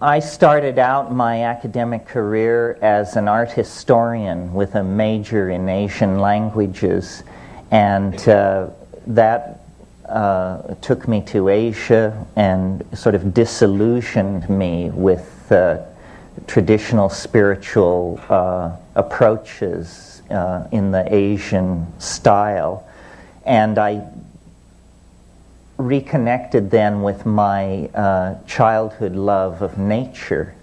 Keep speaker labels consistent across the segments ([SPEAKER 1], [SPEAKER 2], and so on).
[SPEAKER 1] I started out my academic career as an art historian with a major in Asian languages, and that took me to Asia and sort of disillusioned me with traditional spiritual approaches in the Asian style. And I reconnected then with my childhood love of nature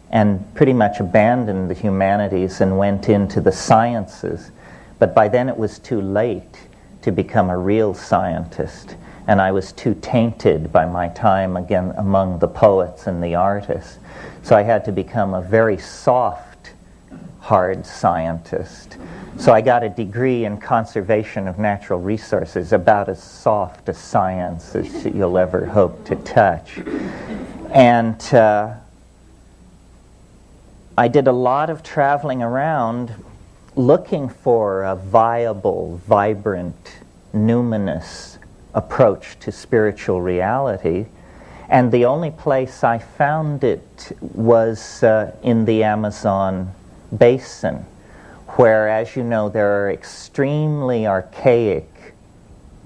[SPEAKER 1] and pretty much abandoned the humanities and went into the sciences. But by then it was too late to become a real scientist, and I was too tainted by my time again among the poets and the artists. So I had to become a very soft, hard scientist. So I got a degree in conservation of natural resources, about as soft a science as you'll ever hope to touch. And I did a lot of traveling around looking for a viable, vibrant, numinous approach to spiritual reality. And the only place I found it was in the Amazon basin, where, as you know, there are extremely archaic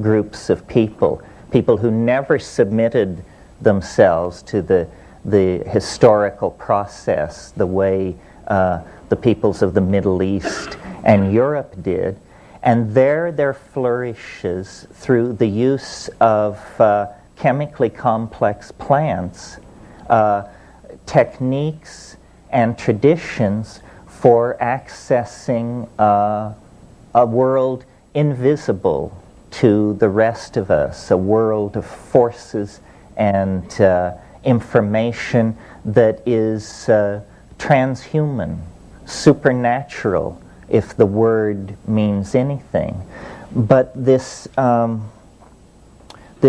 [SPEAKER 1] groups of people who never submitted themselves to the historical process the way the peoples of the Middle East and Europe did. And there flourishes, through the use of chemically complex plants, techniques and traditions for accessing a world invisible to the rest of us, a world of forces and information that is transhuman, supernatural, if the word means anything. But this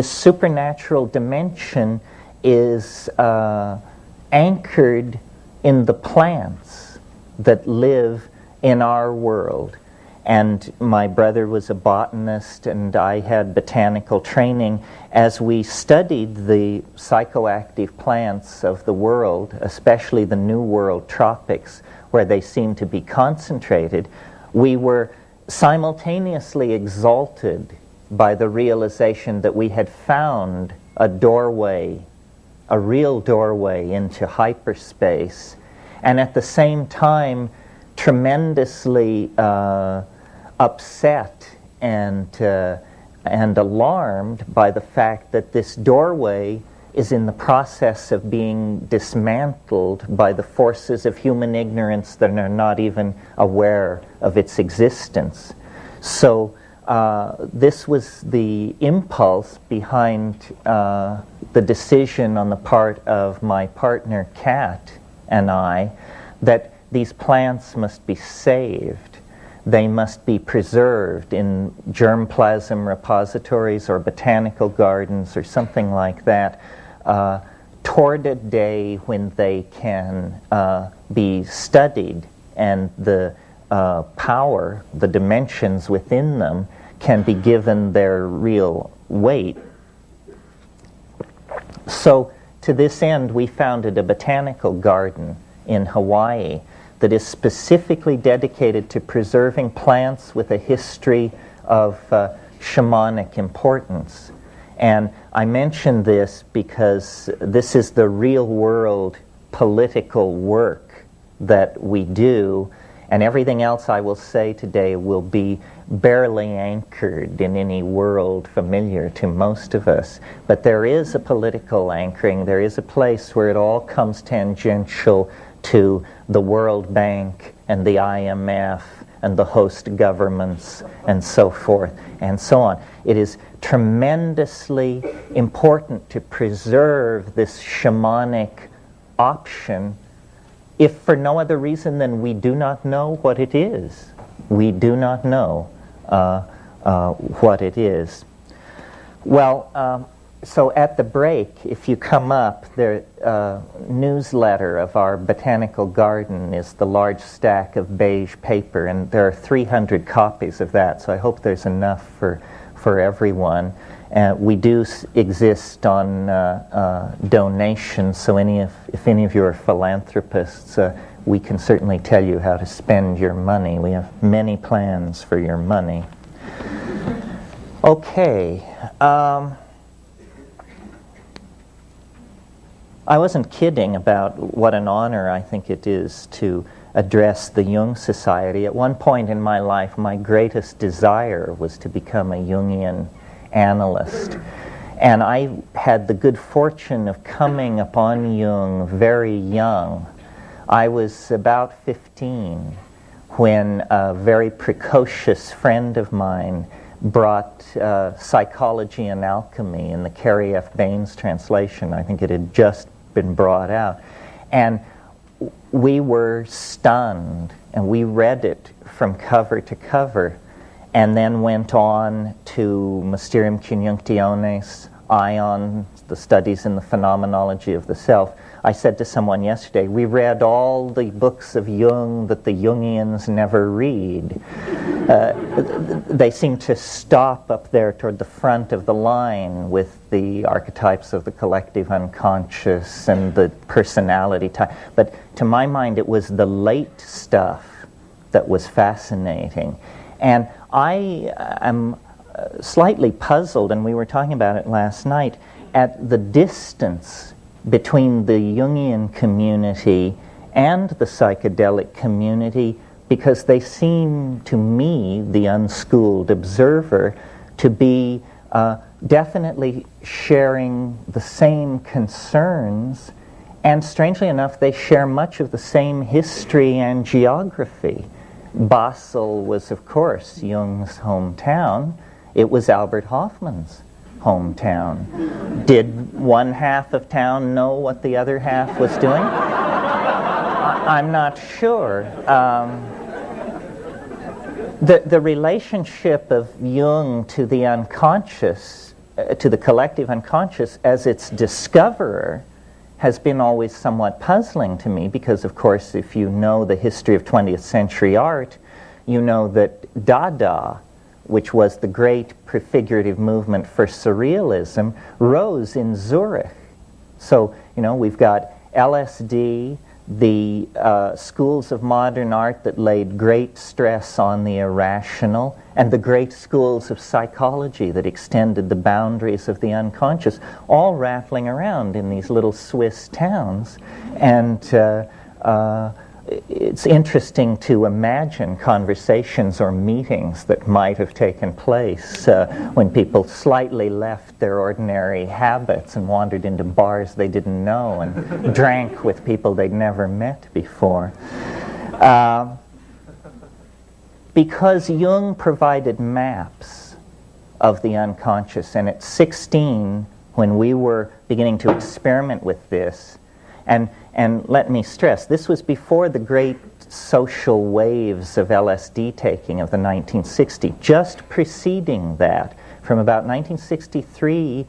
[SPEAKER 1] supernatural dimension is anchored in the plants that live in our world. And my brother was a botanist, and I had botanical training. As we studied the psychoactive plants of the world, especially the New World tropics, where they seem to be concentrated, we were simultaneously exalted by the realization that we had found a doorway, a real doorway into hyperspace, and at the same time tremendously upset and alarmed by the fact that this doorway is in the process of being dismantled by the forces of human ignorance that are not even aware of its existence. So this was the impulse behind the decision on the part of my partner Kat and I that these plants must be saved. They must be preserved in germplasm repositories or botanical gardens or something like that, toward a day when they can be studied and the power, the dimensions within them, can be given their real weight. So to this end, we founded a botanical garden in Hawaii that is specifically dedicated to preserving plants with a history of shamanic importance. And I mention this because this is the real world political work that we do, and everything else I will say today will be barely anchored in any world familiar to most of us. But there is a political anchoring, there is a place where it all comes tangential to the World Bank and the IMF and the host governments and so forth and so on. It is tremendously important to preserve this shamanic option, if for no other reason than we do not know what it is. We do not know what it is. Well, so at the break, if you come up, the newsletter of our botanical garden is the large stack of beige paper, and there are 300 copies of that, so I hope there's enough for for everyone. We do exist on donations, so if any of you are philanthropists, we can certainly tell you how to spend your money. We have many plans for your money. Okay. I wasn't kidding about what an honor I think it is to address the Jung Society. At one point in my life, my greatest desire was to become a Jungian analyst. And I had the good fortune of coming upon Jung very young. I was about 15 when a very precocious friend of mine brought Psychology and Alchemy in the Carrie F. Baines translation. I think it had just been brought out. And we were stunned, and we read it from cover to cover, and then went on to Mysterium Conjunctionis, Ion, the studies in the phenomenology of the self. I said to someone yesterday, we read all the books of Jung that the Jungians never read. They seem to stop up there toward the front of the line with the archetypes of the collective unconscious and the personality type. But to my mind, it was the late stuff that was fascinating. And I am slightly puzzled, and we were talking about it last night, at the distance between the Jungian community and the psychedelic community, because they seem to me, the unschooled observer, to be definitely sharing the same concerns, and strangely enough, they share much of the same history and geography. Basel was, of course, Jung's hometown. It was Albert Hoffman's hometown. Did one half of town know what the other half was doing? I'm not sure. The relationship of Jung to the unconscious, to the collective unconscious as its discoverer, has been always somewhat puzzling to me, because, of course, if you know the history of 20th century art, you know that Dada, which was the great prefigurative movement for surrealism, rose in Zurich. So, you know, we've got LSD, the schools of modern art that laid great stress on the irrational, and the great schools of psychology that extended the boundaries of the unconscious, all rattling around in these little Swiss towns. And it's interesting to imagine conversations or meetings that might have taken place when people slightly left their ordinary habits and wandered into bars they didn't know and drank with people they'd never met before. Because Jung provided maps of the unconscious, and at 16, when we were beginning to experiment with this, and let me stress, this was before the great social waves of LSD taking of the 1960s. Just preceding that, from about 1963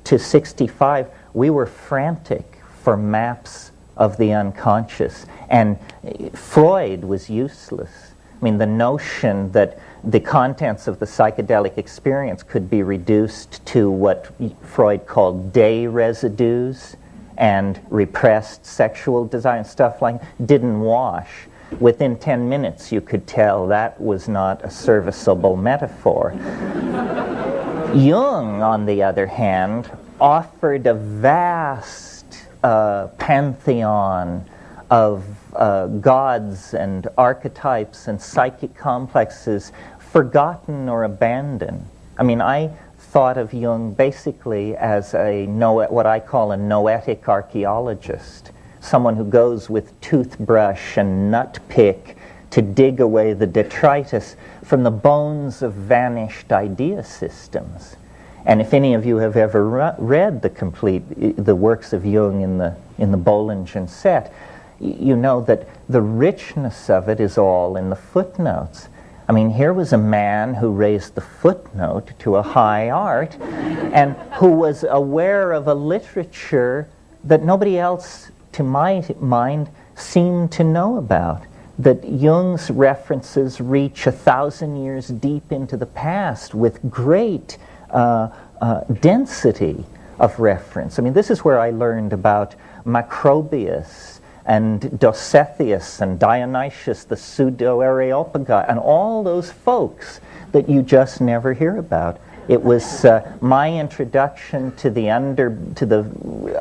[SPEAKER 1] to 65, we were frantic for maps of the unconscious. And Freud was useless. I mean, the notion that the contents of the psychedelic experience could be reduced to what Freud called day residues and repressed sexual desire and stuff like that didn't wash. Within 10 minutes you could tell that was not a serviceable metaphor. Jung, on the other hand, offered a vast pantheon of gods and archetypes and psychic complexes forgotten or abandoned. I mean, I thought of Jung basically as what I call a noetic archaeologist, someone who goes with toothbrush and nut pick to dig away the detritus from the bones of vanished idea systems. And if any of you have ever read the works of Jung in the Bollingen set, you know that the richness of it is all in the footnotes. I mean, here was a man who raised the footnote to a high art and who was aware of a literature that nobody else, to my mind, seemed to know about. that Jung's references reach 1,000 years deep into the past with great density of reference. I mean, this is where I learned about Macrobius and Dositheus and Dionysius, the pseudo-Areopagus, and all those folks that you just never hear about. It was my introduction to the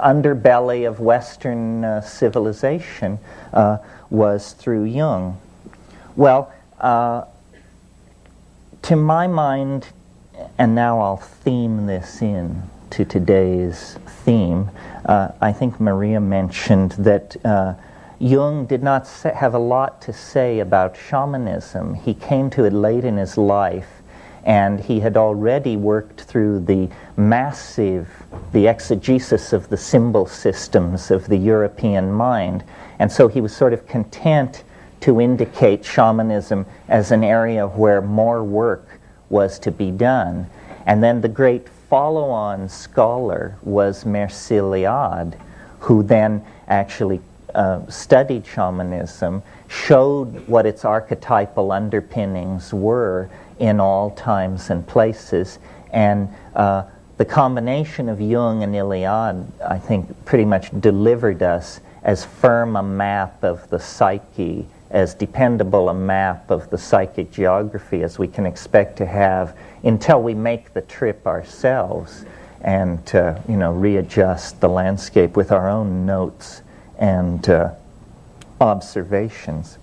[SPEAKER 1] underbelly of Western civilization was through Jung. Well, to my mind, and now I'll theme this in to today's theme, I think Maria mentioned that Jung did not have a lot to say about shamanism. He came to it late in his life, and he had already worked through the exegesis of the symbol systems of the European mind. And so he was sort of content to indicate shamanism as an area where more work was to be done. And then the great follow-on scholar was Merciliade, who then actually studied shamanism, showed what its archetypal underpinnings were in all times and places, and the combination of Jung and Iliade, I think, pretty much delivered us as firm a map of the psyche, as dependable a map of the psychic geography as we can expect to have until we make the trip ourselves and readjust the landscape with our own notes and observations.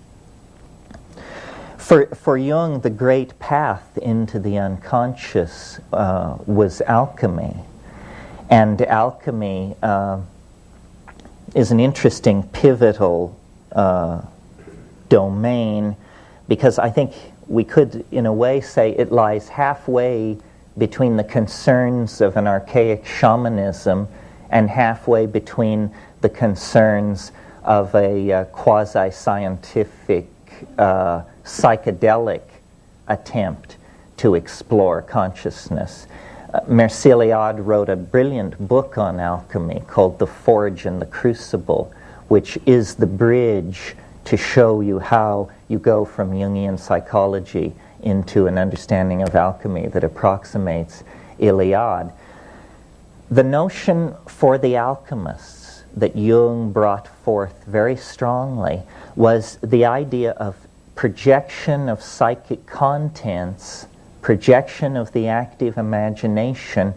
[SPEAKER 1] For Jung, the great path into the unconscious was alchemy. And alchemy is an interesting, pivotal domain, because I think we could, in a way, say it lies halfway between the concerns of an archaic shamanism and halfway between the concerns of a quasi-scientific psychedelic attempt to explore consciousness. Merciliade wrote a brilliant book on alchemy called The Forge and the Crucible, which is the bridge to show you how you go from Jungian psychology into an understanding of alchemy that approximates Iliade. The notion for the alchemists that Jung brought forth very strongly was the idea of projection of psychic contents, projection of the active imagination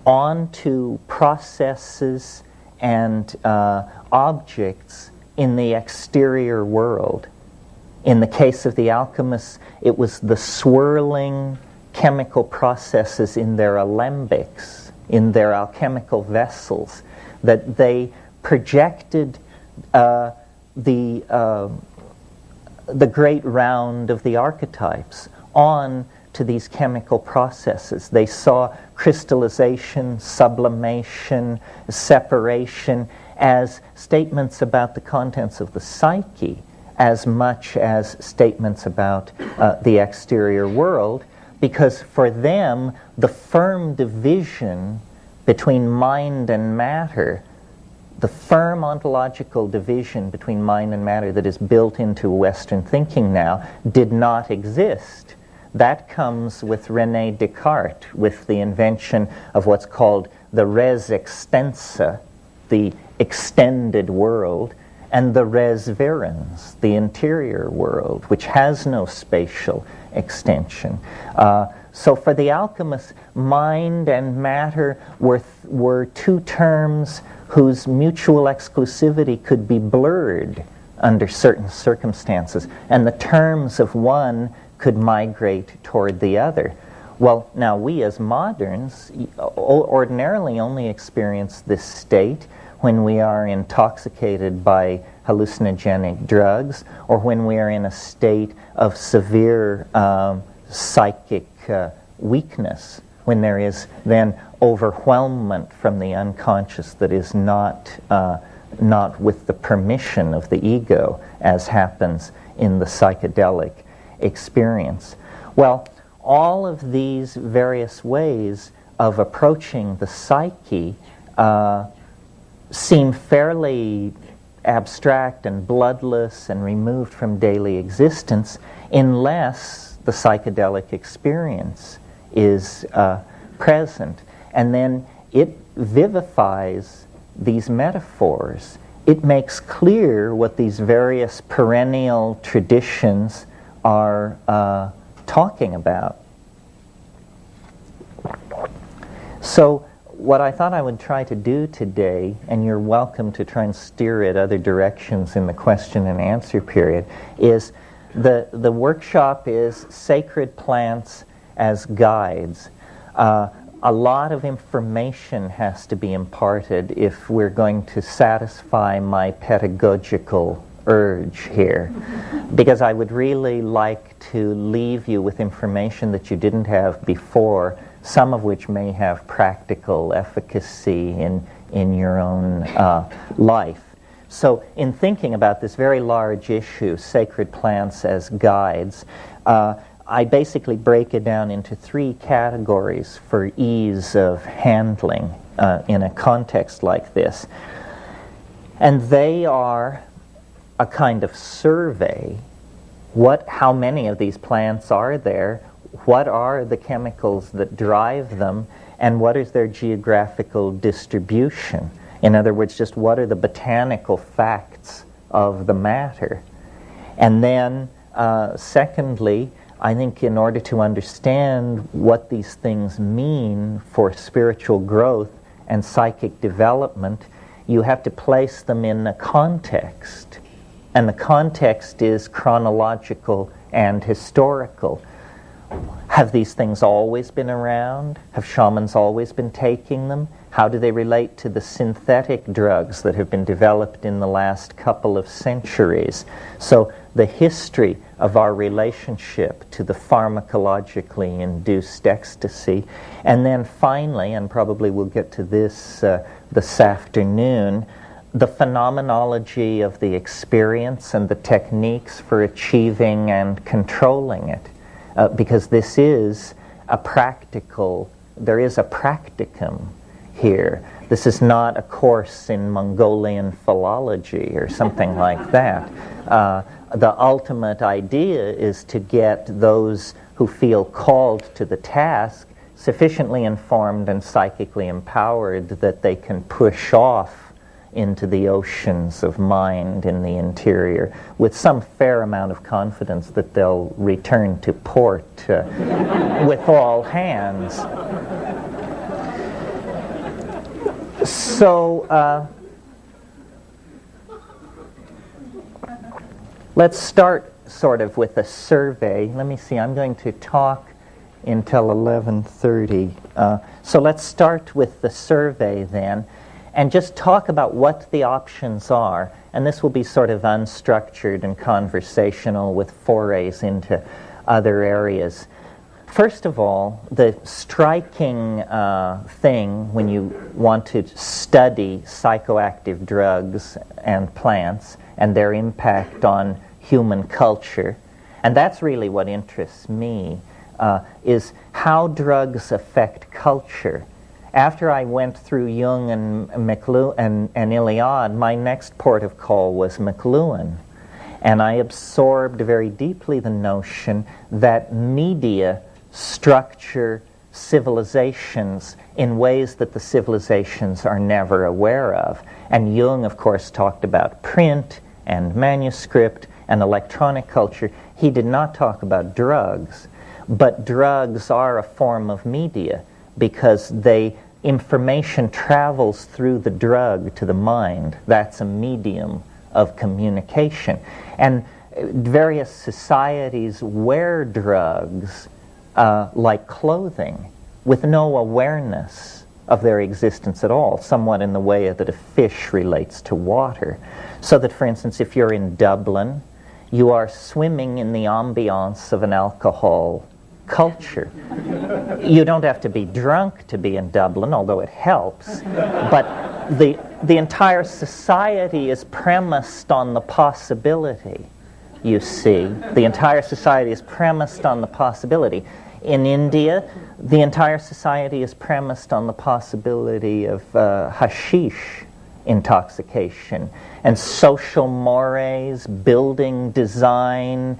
[SPEAKER 1] onto processes and objects in the exterior world. In the case of the alchemists, it was the swirling chemical processes in their alembics, in their alchemical vessels, that they projected the great round of the archetypes on to these chemical processes. They saw crystallization, sublimation, separation as statements about the contents of the psyche as much as statements about the exterior world, because for them the firm division between mind and matter, the firm ontological division between mind and matter that is built into Western thinking now, did not exist. That comes with René Descartes, with the invention of what's called the res extensa, the extended world, and the res verens, the interior world, which has no spatial extension. So for the alchemists, mind and matter were two terms whose mutual exclusivity could be blurred under certain circumstances, and the terms of one could migrate toward the other. Well, now we as moderns ordinarily only experience this state when we are intoxicated by hallucinogenic drugs, or when we are in a state of severe psychic weakness, when there is then overwhelmment from the unconscious that is not with the permission of the ego, as happens in the psychedelic experience. Well, all of these various ways of approaching the psyche seem fairly abstract and bloodless and removed from daily existence unless the psychedelic experience is present. And then it vivifies these metaphors. It makes clear what these various perennial traditions are talking about. So what I thought I would try to do today, and you're welcome to try and steer it other directions in the question and answer period, is the workshop is Sacred Plants as Guides. A lot of information has to be imparted if we're going to satisfy my pedagogical urge here, because I would really like to leave you with information that you didn't have before, some of which may have practical efficacy in your own life. So in thinking about this very large issue, Sacred Plants as Guides, I basically break it down into 3 categories for ease of handling in a context like this. And they are a kind of survey. How many of these plants are there? What are the chemicals that drive them? And what is their geographical distribution? In other words, just what are the botanical facts of the matter? And then, secondly, I think in order to understand what these things mean for spiritual growth and psychic development, you have to place them in a context. And the context is chronological and historical. Have these things always been around? Have shamans always been taking them? How do they relate to the synthetic drugs that have been developed in the last couple of centuries? So the history of our relationship to the pharmacologically induced ecstasy. And then finally, and probably we'll get to this this afternoon, the phenomenology of the experience and the techniques for achieving and controlling it. Because this is a practical, there is a practicum here. This is not a course in Mongolian philology or something like that. The ultimate idea is to get those who feel called to the task sufficiently informed and psychically empowered that they can push off into the oceans of mind in the interior with some fair amount of confidence that they'll return to port with all hands. So let's start sort of with a survey. Let me see, I'm going to talk until 11:30. So let's start with the survey then, and just talk about what the options are. And this will be sort of unstructured and conversational with forays into other areas. First of all, the striking thing when you want to study psychoactive drugs and plants and their impact on human culture, and that's really what interests me, is how drugs affect culture. After I went through Jung and Iliad, my next port of call was McLuhan. And I absorbed very deeply the notion that media structure civilizations in ways that the civilizations are never aware of. And Jung, of course, talked about print and manuscript and electronic culture. He did not talk about drugs. But drugs are a form of media, because information travels through the drug to the mind. That's a medium of communication. And various societies wear drugs like clothing with no awareness of their existence at all, somewhat in the way that a fish relates to water. So that, for instance, if you're in Dublin, you are swimming in the ambiance of an alcohol culture. You don't have to be drunk to be in Dublin, although it helps, but the entire society is premised on the possibility, you see. The entire society is premised on the possibility. In India, the entire society is premised on the possibility of hashish intoxication. And social mores, building design,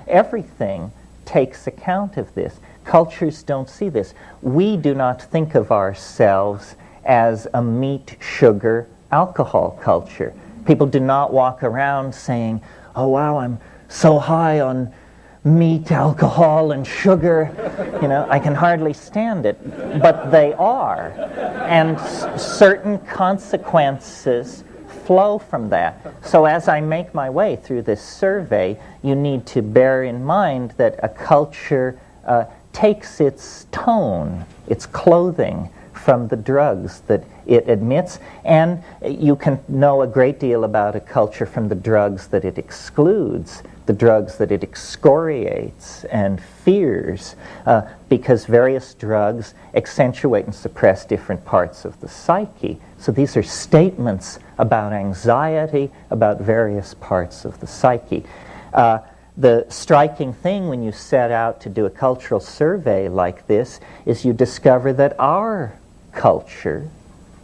[SPEAKER 1] everything takes account of this. Cultures don't see this. We do not think of ourselves as a meat, sugar, alcohol culture. People do not walk around saying, oh wow, I'm so high on meat, alcohol, and sugar, I can hardly stand it. But they are. And certain consequences flow from that. So as I make my way through this survey, you need to bear in mind that a culture takes its tone, its clothing, from the drugs that it admits, and you can know a great deal about a culture from the drugs that it excludes, the drugs that it excoriates and fears, because various drugs accentuate and suppress different parts of the psyche. So these are statements about anxiety, about various parts of the psyche. The striking thing when you set out to do a cultural survey like this is you discover that our culture,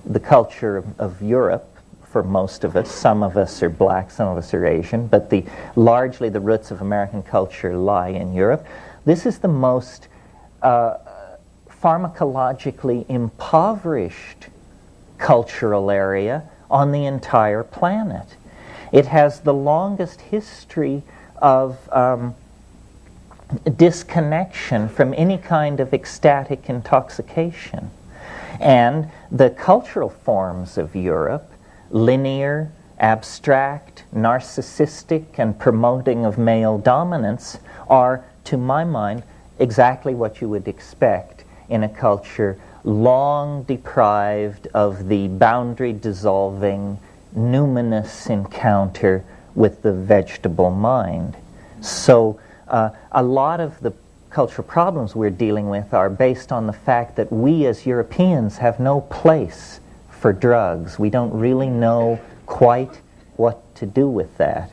[SPEAKER 1] the culture of Europe, for most of us, some of us are black, some of us are Asian, but largely the roots of American culture lie in Europe. This is the most pharmacologically impoverished cultural area on the entire planet. It has the longest history of disconnection from any kind of ecstatic intoxication. And the cultural forms of Europe, linear, abstract, narcissistic, and promoting of male dominance, are, to my mind, exactly what you would expect in a culture long deprived of the boundary-dissolving, numinous encounter with the vegetable mind. So a lot of the cultural problems we're dealing with are based on the fact that we as Europeans have no place for drugs. We don't really know quite what to do with that.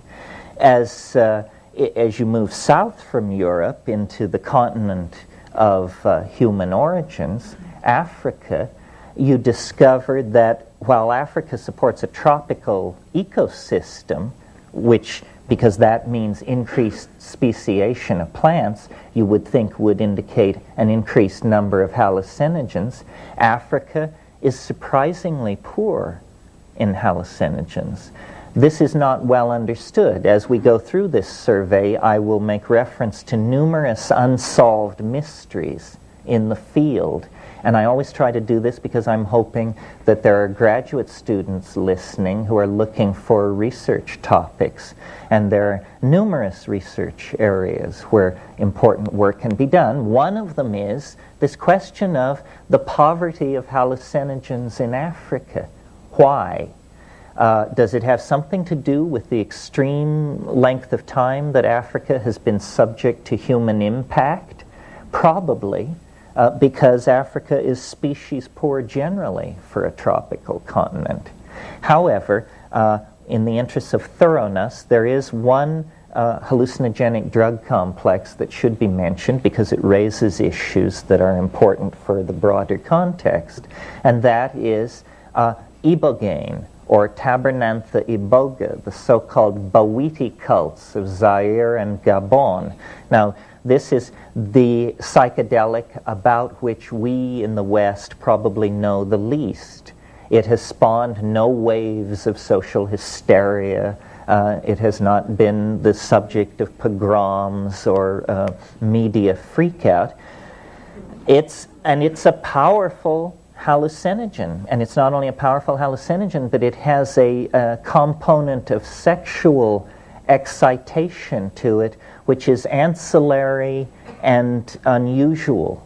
[SPEAKER 1] As you move south from Europe into the continent of human origins, Africa, you discover that while Africa supports a tropical ecosystem, which, because that means increased speciation of plants, you would think would indicate an increased number of hallucinogens, Africa is surprisingly poor in hallucinogens. This is not well understood. As we go through this survey, I will make reference to numerous unsolved mysteries in the field. And I always try to do this because I'm hoping that there are graduate students listening who are looking for research topics. And there are numerous research areas where important work can be done. One of them is this question of the poverty of hallucinogens in Africa. Why? Does it have something to do with the extreme length of time that Africa has been subject to human impact? Probably. Because Africa is species poor generally for a tropical continent. However, in the interest of thoroughness, there is one hallucinogenic drug complex that should be mentioned because it raises issues that are important for the broader context, and that is ibogaine, or Tabernantha iboga, the so-called Bawiti cults of Zaire and Gabon. Now, this is the psychedelic about which we in the West probably know the least. It has spawned no waves of social hysteria. It has not been the subject of pogroms or media freakout. It's a powerful hallucinogen, and it's not only a powerful hallucinogen, but it has a component of sexual excitation to it, which is ancillary and unusual.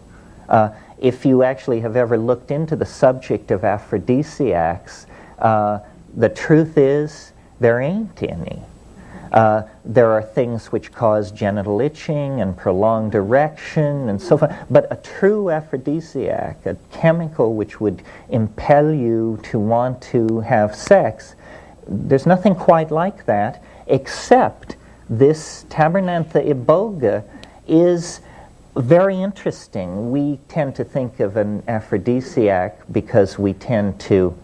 [SPEAKER 1] If you actually have ever looked into the subject of aphrodisiacs, the truth is there ain't any. There are things which cause genital itching and prolonged erection and so forth, but a true aphrodisiac, a chemical which would impel you to want to have sex, there's nothing quite like that, except this Tabernantha iboga is very interesting. We tend to think of an aphrodisiac because we tend to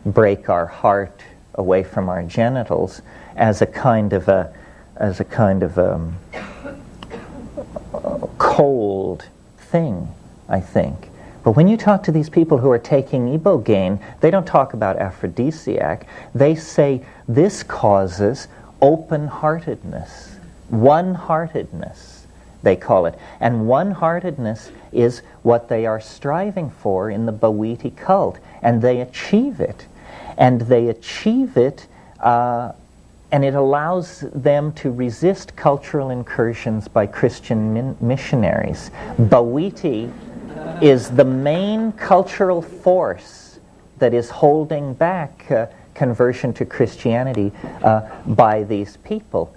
[SPEAKER 1] break our heart away from our genitals as a kind of cold thing, I think. But when you talk to these people who are taking ibogaine, they don't talk about aphrodisiac. They say this causes open-heartedness, one-heartedness, they call it. And one-heartedness is what they are striving for in the Bawiti cult, and they achieve it. And they achieve it, and it allows them to resist cultural incursions by Christian missionaries. Bawiti is the main cultural force that is holding back conversion to Christianity by these people.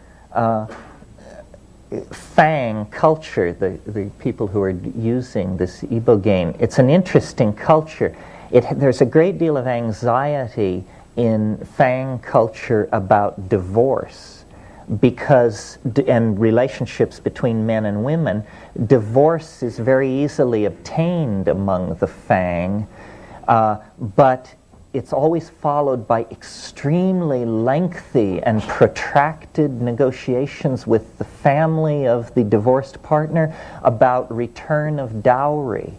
[SPEAKER 1] Fang culture, the people who are using this ibogaine, it's an interesting culture. There's a great deal of anxiety in Fang culture about divorce and relationships between men and women. Divorce is very easily obtained among the Fang, but it's always followed by extremely lengthy and protracted negotiations with the family of the divorced partner about return of dowry.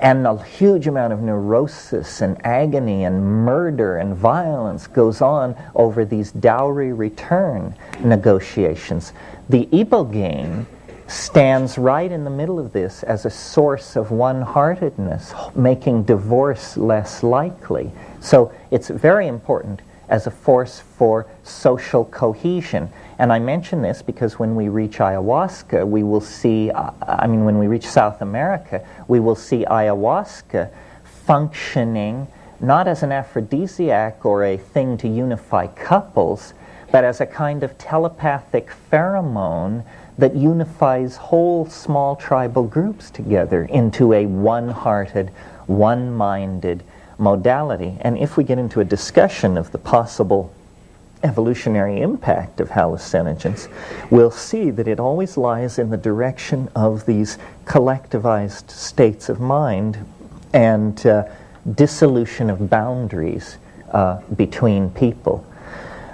[SPEAKER 1] And a huge amount of neurosis and agony and murder and violence goes on over these dowry return negotiations. The ibogaine stands right in the middle of this as a source of one-heartedness, making divorce less likely. So it's very important as a force for social cohesion. And I mention this because when we reach ayahuasca, we will see, when we reach South America, we will see ayahuasca functioning not as an aphrodisiac or a thing to unify couples, but as a kind of telepathic pheromone that unifies whole small tribal groups together into a one-hearted, one-minded modality. And if we get into a discussion of the possible evolutionary impact of hallucinogens, we'll see that it always lies in the direction of these collectivized states of mind and dissolution of boundaries between people.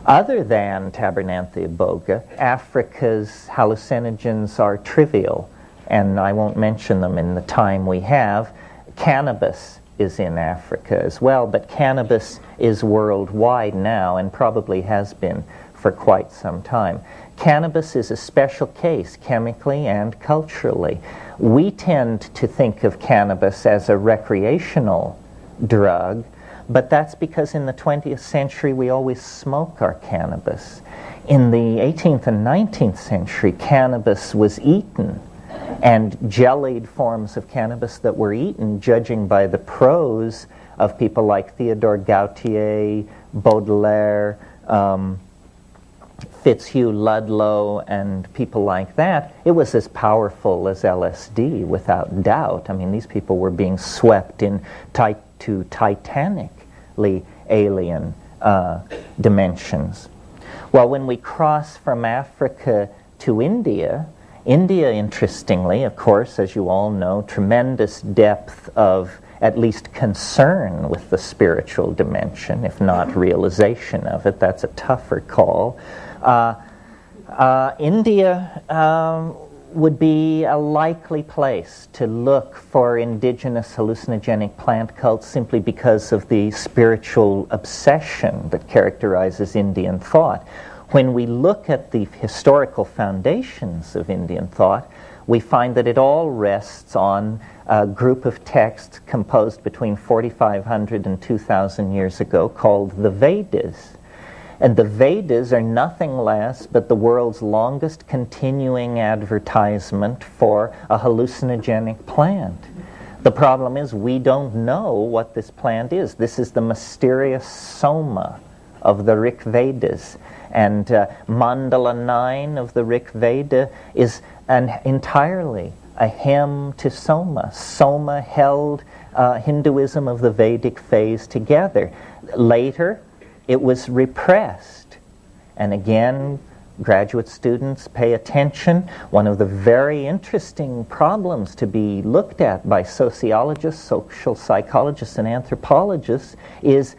[SPEAKER 1] Other than Tabernanthe iboga, Africa's hallucinogens are trivial, and I won't mention them in the time we have. Cannabis is in Africa as well, but cannabis is worldwide now and probably has been for quite some time. Cannabis is a special case chemically and culturally. We tend to think of cannabis as a recreational drug, but that's because in the 20th century we always smoke our cannabis. In the 18th and 19th century, cannabis was eaten, and jellied forms of cannabis that were eaten, judging by the prose of people like Theodore Gautier, Baudelaire, Fitzhugh Ludlow, and people like that, it was as powerful as LSD, without doubt. I mean, these people were being swept to titanically alien dimensions. Well, when we cross from Africa to India, interestingly, of course, as you all know, tremendous depth of at least concern with the spiritual dimension, if not realization of it. That's a tougher call. India would be a likely place to look for indigenous hallucinogenic plant cults simply because of the spiritual obsession that characterizes Indian thought. When we look at the historical foundations of Indian thought, we find that it all rests on a group of texts composed between 4,500 and 2,000 years ago called the Vedas. And the Vedas are nothing less but the world's longest continuing advertisement for a hallucinogenic plant. The problem is we don't know what this plant is. This is the mysterious soma of the Rig Vedas. And Mandala 9 of the Rig Veda is entirely a hymn to Soma. Soma held Hinduism of the Vedic phase together. Later, it was repressed. And again, graduate students, pay attention. One of the very interesting problems to be looked at by sociologists, social psychologists, and anthropologists is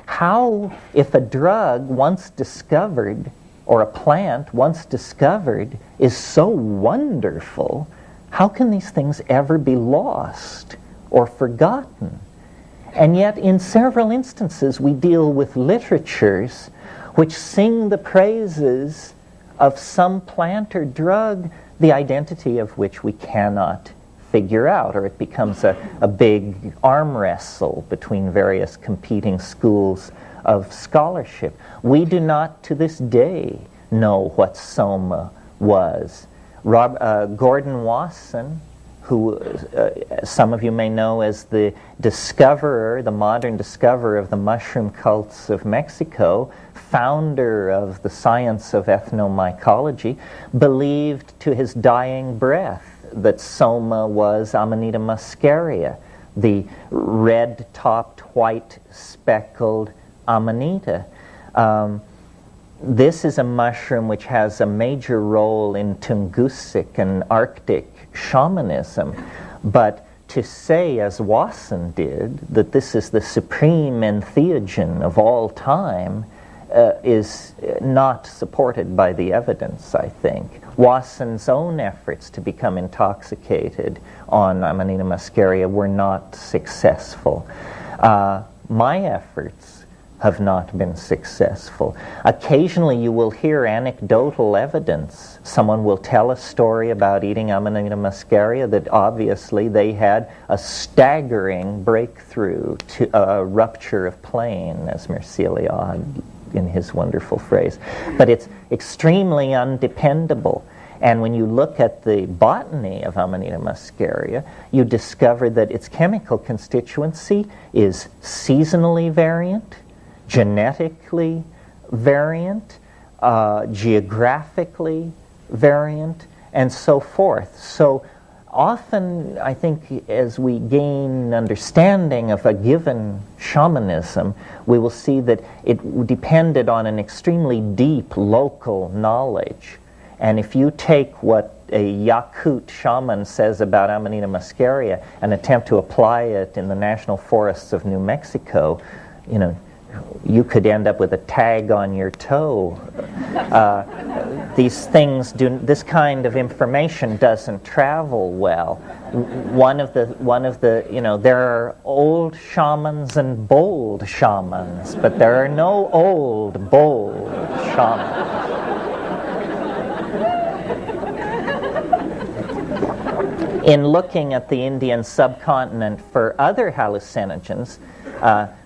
[SPEAKER 1] How, if a drug once discovered, or a plant once discovered, is so wonderful, how can these things ever be lost or forgotten? And yet, in several instances, we deal with literatures which sing the praises of some plant or drug, the identity of which we cannot figure out, or it becomes a big arm wrestle between various competing schools of scholarship. We do not, to this day, know what soma was. Gordon Wasson, who some of you may know as the discoverer, the modern discoverer of the mushroom cults of Mexico, founder of the science of ethnomycology, believed to his dying breath that soma was Amanita muscaria, the red-topped, white-speckled amanita. This is a mushroom which has a major role in Tungusic and Arctic shamanism, but to say, as Wasson did, that this is the supreme entheogen of all time is not supported by the evidence, I think. Wasson's own efforts to become intoxicated on Amanita muscaria were not successful. My efforts have not been successful. Occasionally you will hear anecdotal evidence. Someone will tell a story about eating Amanita muscaria that obviously they had a staggering breakthrough to a rupture of plane, as Merceliad in his wonderful phrase. But it's extremely undependable. And when you look at the botany of Amanita muscaria, you discover that its chemical constituency is seasonally variant, genetically variant, geographically variant, and so forth. So often, I think, as we gain understanding of a given shamanism, we will see that it depended on an extremely deep local knowledge. And if you take what a Yakut shaman says about Amanita muscaria and attempt to apply it in the national forests of New Mexico, you could end up with a tag on your toe. These things this kind of information doesn't travel well. One of the, there are old shamans and bold shamans, but there are no old, bold shamans. In looking at the Indian subcontinent for other hallucinogens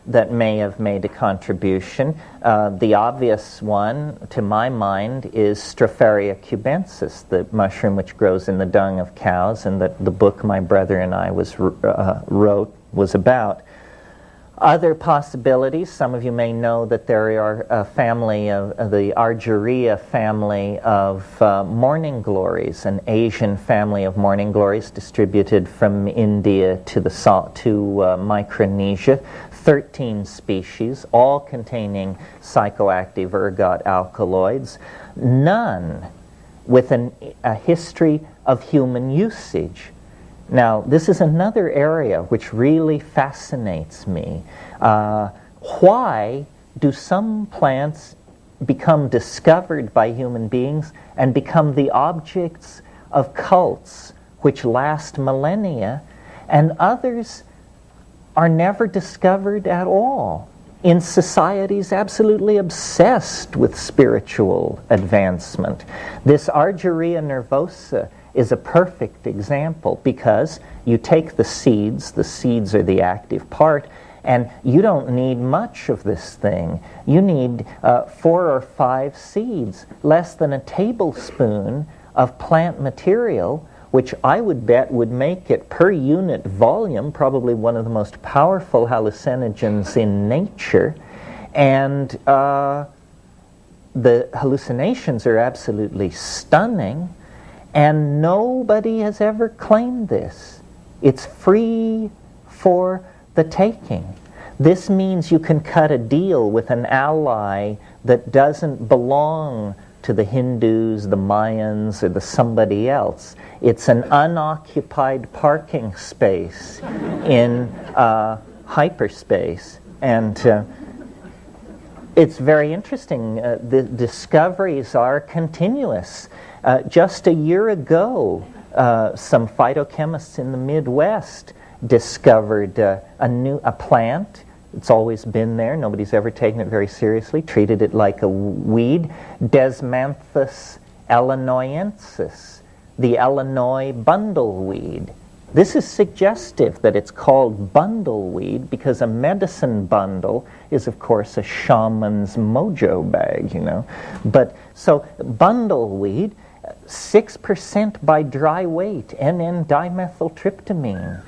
[SPEAKER 1] that may have made a contribution, the obvious one, to my mind, is Stropharia cubensis, the mushroom which grows in the dung of cows, and that the book my brother and I wrote was about. Other possibilities, some of you may know that there are a family of the Argyria family of morning glories, an Asian family of morning glories distributed from India to Micronesia. 13 species, all containing psychoactive ergot alkaloids, none with a history of human usage. Now, this is another area which really fascinates me. Why do some plants become discovered by human beings and become the objects of cults which last millennia, and others are never discovered at all in societies absolutely obsessed with spiritual advancement? This Argyria nervosa is a perfect example, because you take the seeds are the active part, and you don't need much of this thing. You need 4 or 5 seeds, less than a tablespoon of plant material, which I would bet would make it, per unit volume, probably one of the most powerful hallucinogens in nature. And the hallucinations are absolutely stunning, and nobody has ever claimed this. It's free for the taking. This means you can cut a deal with an ally that doesn't belong to the Hindus, the Mayans, or the somebody else. It's an unoccupied parking space in hyperspace. And It's very interesting. The discoveries are continuous. Just a year ago, some phytochemists in the Midwest discovered a plant. It's always been there. Nobody's ever taken it very seriously, treated it like a weed. Desmanthus illinoisensis, the Illinois bundleweed. This is suggestive that it's called bundleweed because a medicine bundle is, of course, a shaman's mojo bag, you know. But so bundleweed, 6% by dry weight, N,N-dimethyltryptamine,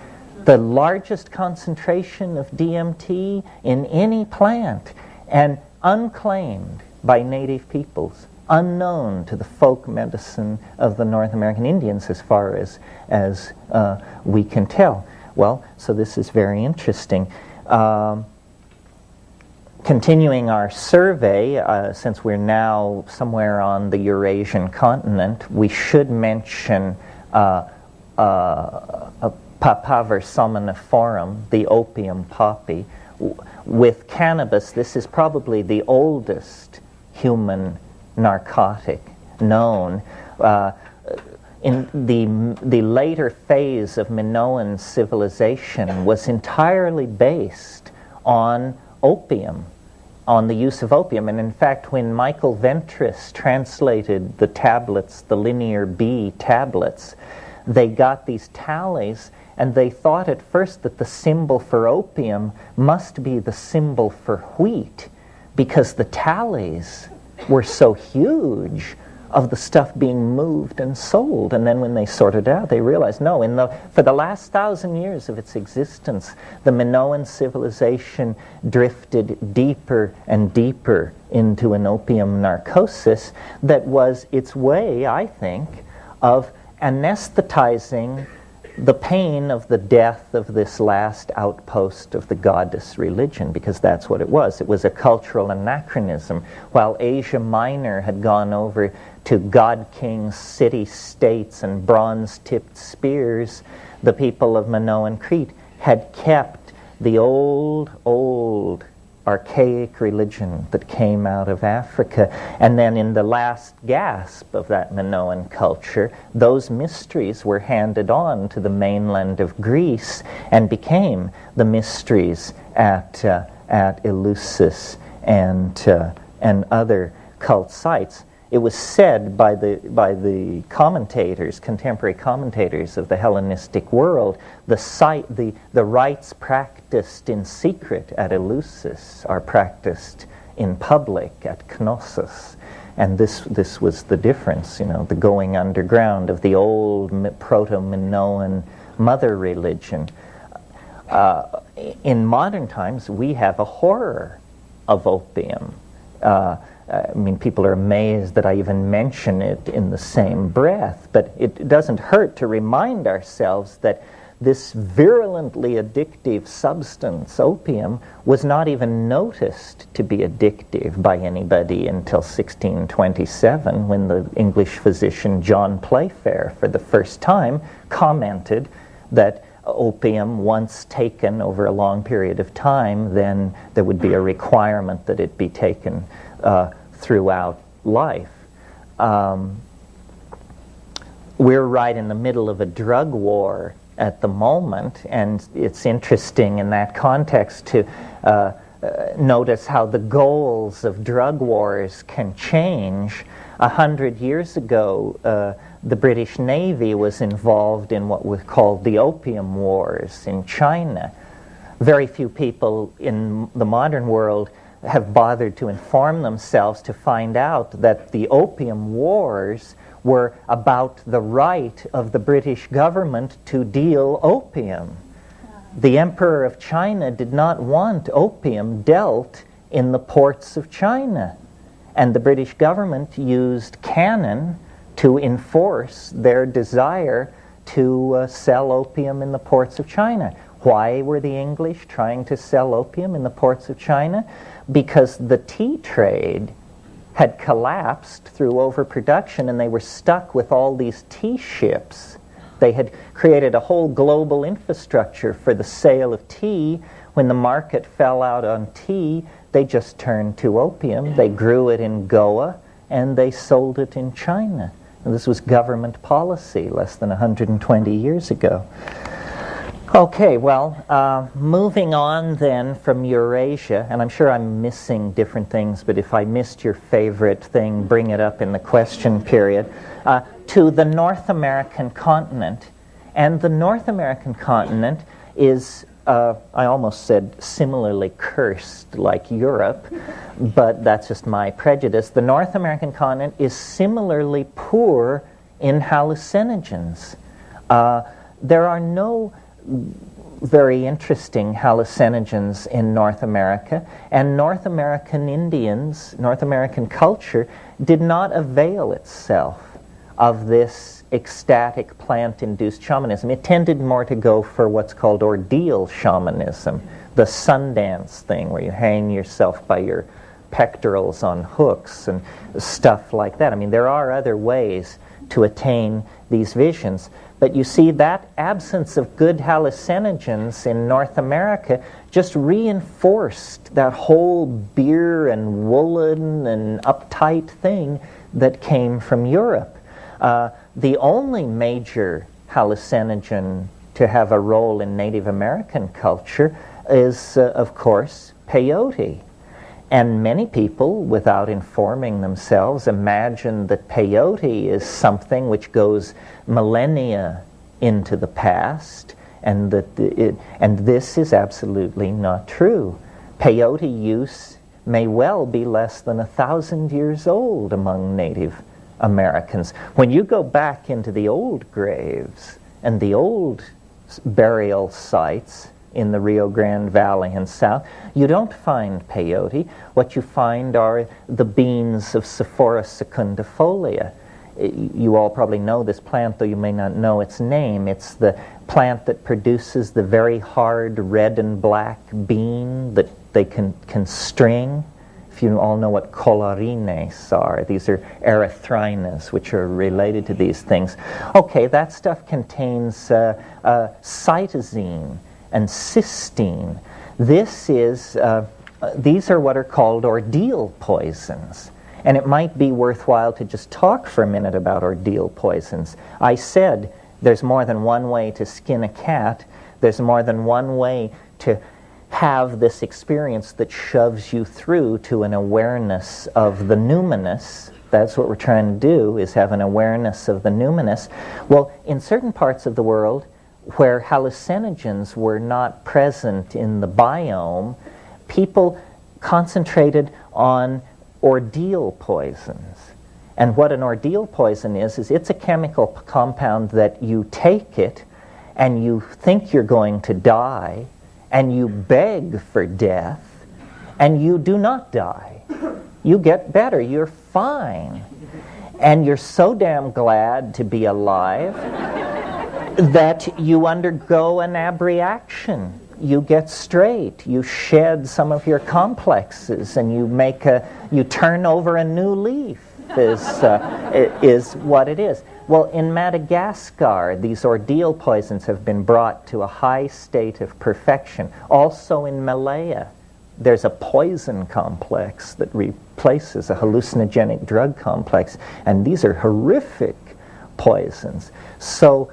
[SPEAKER 1] the largest concentration of DMT in any plant, and unclaimed by native peoples, unknown to the folk medicine of the North American Indians as far as we can tell. Well, so this is very interesting. Continuing our survey, since we're now somewhere on the Eurasian continent, we should mention Papaver somniferum, the opium poppy. With cannabis, this is probably the oldest human narcotic known. In the later phase of Minoan civilization was entirely based on opium, on the use of opium. And in fact, when Michael Ventris translated the tablets, the Linear B tablets, they got these tallies, and they thought at first that the symbol for opium must be the symbol for wheat, because the tallies were so huge of the stuff being moved and sold. And then when they sorted out, they realized, no, for the last 1,000 years of its existence, the Minoan civilization drifted deeper and deeper into an opium narcosis that was its way, I think, of anesthetizing the pain of the death of this last outpost of the goddess religion, because that's what it was. It was a cultural anachronism. While Asia Minor had gone over to god-kings, city-states, and bronze-tipped spears, the people of Minoan Crete had kept the old, archaic religion that came out of Africa. And then in the last gasp of that Minoan culture, those mysteries were handed on to the mainland of Greece and became the mysteries at Eleusis and other cult sites. It was said by the commentators, contemporary commentators of the Hellenistic world, the rites practiced in secret at Eleusis are practiced in public at Knossos. And this was the difference, you know, the going underground of the old proto-Minoan mother religion. In modern times, we have a horror of opium. I mean, people are amazed that I even mention it in the same breath, but it doesn't hurt to remind ourselves that this virulently addictive substance, opium, was not even noticed to be addictive by anybody until 1627, when the English physician John Playfair, for the first time, commented that opium, once taken over a long period of time, then there would be a requirement that it be taken throughout life. We're right in the middle of a drug war at the moment, and it's interesting in that context to notice how the goals of drug wars can change. 100 years ago, the British Navy was involved in what was called the Opium Wars in China. Very few people in the modern world have bothered to inform themselves to find out that the Opium Wars were about the right of the British government to deal opium. The Emperor of China did not want opium dealt in the ports of China, and the British government used cannon to enforce their desire to sell opium in the ports of China. Why were the English trying to sell opium in the ports of China? Because the tea trade had collapsed through overproduction, and they were stuck with all these tea ships. They had created a whole global infrastructure for the sale of tea When the market fell out on tea, they just turned to opium. They grew it in Goa, and they sold it in China. And this was government policy less than 120 years ago. Okay, well, moving on then from Eurasia, and I'm sure I'm missing different things, but if I missed your favorite thing, bring it up in the question period, to the North American continent. And the North American continent is, I almost said similarly cursed like Europe, but that's just my prejudice. The North American continent is similarly poor in hallucinogens. There are no very interesting hallucinogens in North America, and North American Indians, North American culture, did not avail itself of this ecstatic plant-induced shamanism. It tended more to go for what's called ordeal shamanism, the Sundance thing where you hang yourself by your pectorals on hooks and stuff like that. I mean, there are other ways to attain these visions. But you see, that absence of good hallucinogens in North America just reinforced that whole beer and woolen and uptight thing that came from Europe. The only major hallucinogen to have a role in Native American culture is, of course, peyote. And many people, without informing themselves, imagine that peyote is something which goes millennia into the past, and and this is absolutely not true. Peyote use may well be less than 1,000 years old among Native Americans. When you go back into the old graves and the old burial sites in the Rio Grande Valley and south, you don't find peyote. What you find are the beans of Sephora secundifolia. You all probably know this plant, though you may not know its name. It's the plant that produces the very hard red and black bean that they can string. If you all know what collarines are, these are erythrinas, which are related to these things. Okay, that stuff contains cytosine and cysteine. These are what are called ordeal poisons. And it might be worthwhile to just talk for a minute about ordeal poisons. I said there's more than one way to skin a cat. There's more than one way to have this experience that shoves you through to an awareness of the numinous. That's what we're trying to do, is have an awareness of the numinous. Well, in certain parts of the world where hallucinogens were not present in the biome, people concentrated on ordeal poisons. And what an ordeal poison is it's a chemical compound that you take it and you think you're going to die and you beg for death and you do not die. You get better, you're fine. And you're so damn glad to be alive that you undergo an abreaction. You get straight. You shed some of your complexes, and you turn over a new leaf. Is what it is. Well, in Madagascar, these ordeal poisons have been brought to a high state of perfection. Also in Malaya, there's a poison complex that replaces a hallucinogenic drug complex, and these are horrific poisons. So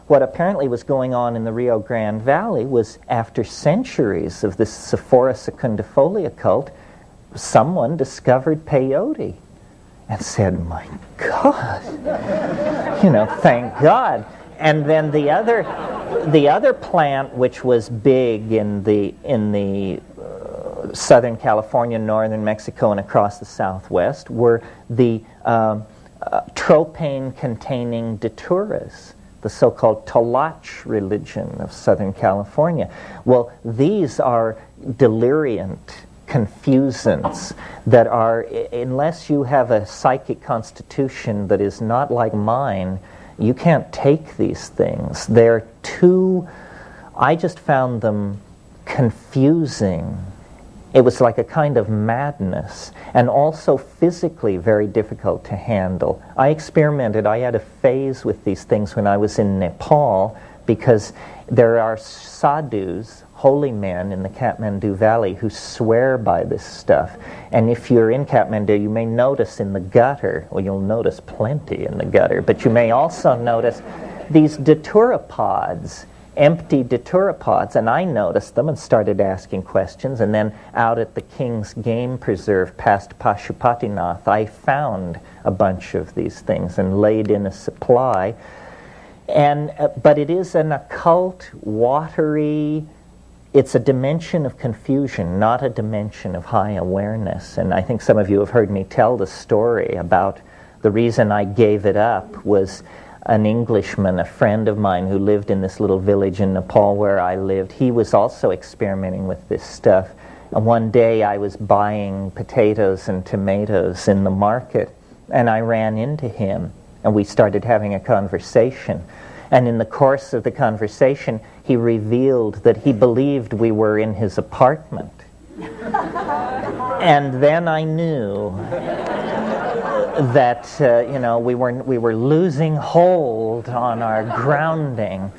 [SPEAKER 1] what apparently was going on in the Rio Grande Valley was, after centuries of this Sephora secundifolia cult, someone discovered peyote and said, my God, thank God. And then the other plant which was big in the Southern California, northern Mexico, and across the Southwest were the tropane-containing daturas, the so-called Tolach religion of Southern California. Well, these are deliriant confusants that are, unless you have a psychic constitution that is not like mine, you can't take these things. They're I just found them confusing. It was like a kind of madness, and also physically very difficult to handle. I experimented. I had a phase with these things when I was in Nepal, because there are sadhus, holy men in the Kathmandu Valley who swear by this stuff. And if you're in Kathmandu, you may notice in the gutter, well, you'll notice plenty in the gutter, but you may also notice these datura pods, empty datura pods, and I noticed them and started asking questions. And then out at the King's Game Preserve past Pashupatinath, I found a bunch of these things and laid in a supply. And but it is an occult, watery, it's a dimension of confusion, not a dimension of high awareness. And I think some of you have heard me tell the story about the reason I gave it up was an Englishman, a friend of mine who lived in this little village in Nepal where I lived. He was also experimenting with this stuff. And one day I was buying potatoes and tomatoes in the market, and I ran into him, and we started having a conversation. And in the course of the conversation, he revealed that he believed we were in his apartment. And then I knew that we were losing hold on our grounding.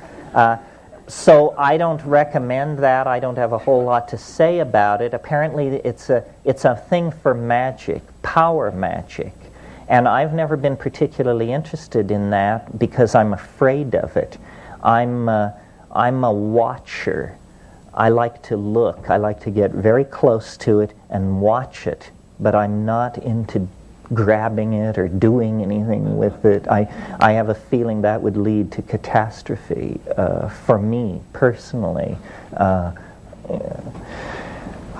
[SPEAKER 1] So I don't recommend that. I don't have a whole lot to say about it. Apparently, it's a thing for magic, power magic. And I've never been particularly interested in that because I'm afraid of it. I'm a watcher. I like to look. I like to get very close to it and watch it. But I'm not into grabbing it or doing anything with it. I have a feeling that would lead to catastrophe for me personally.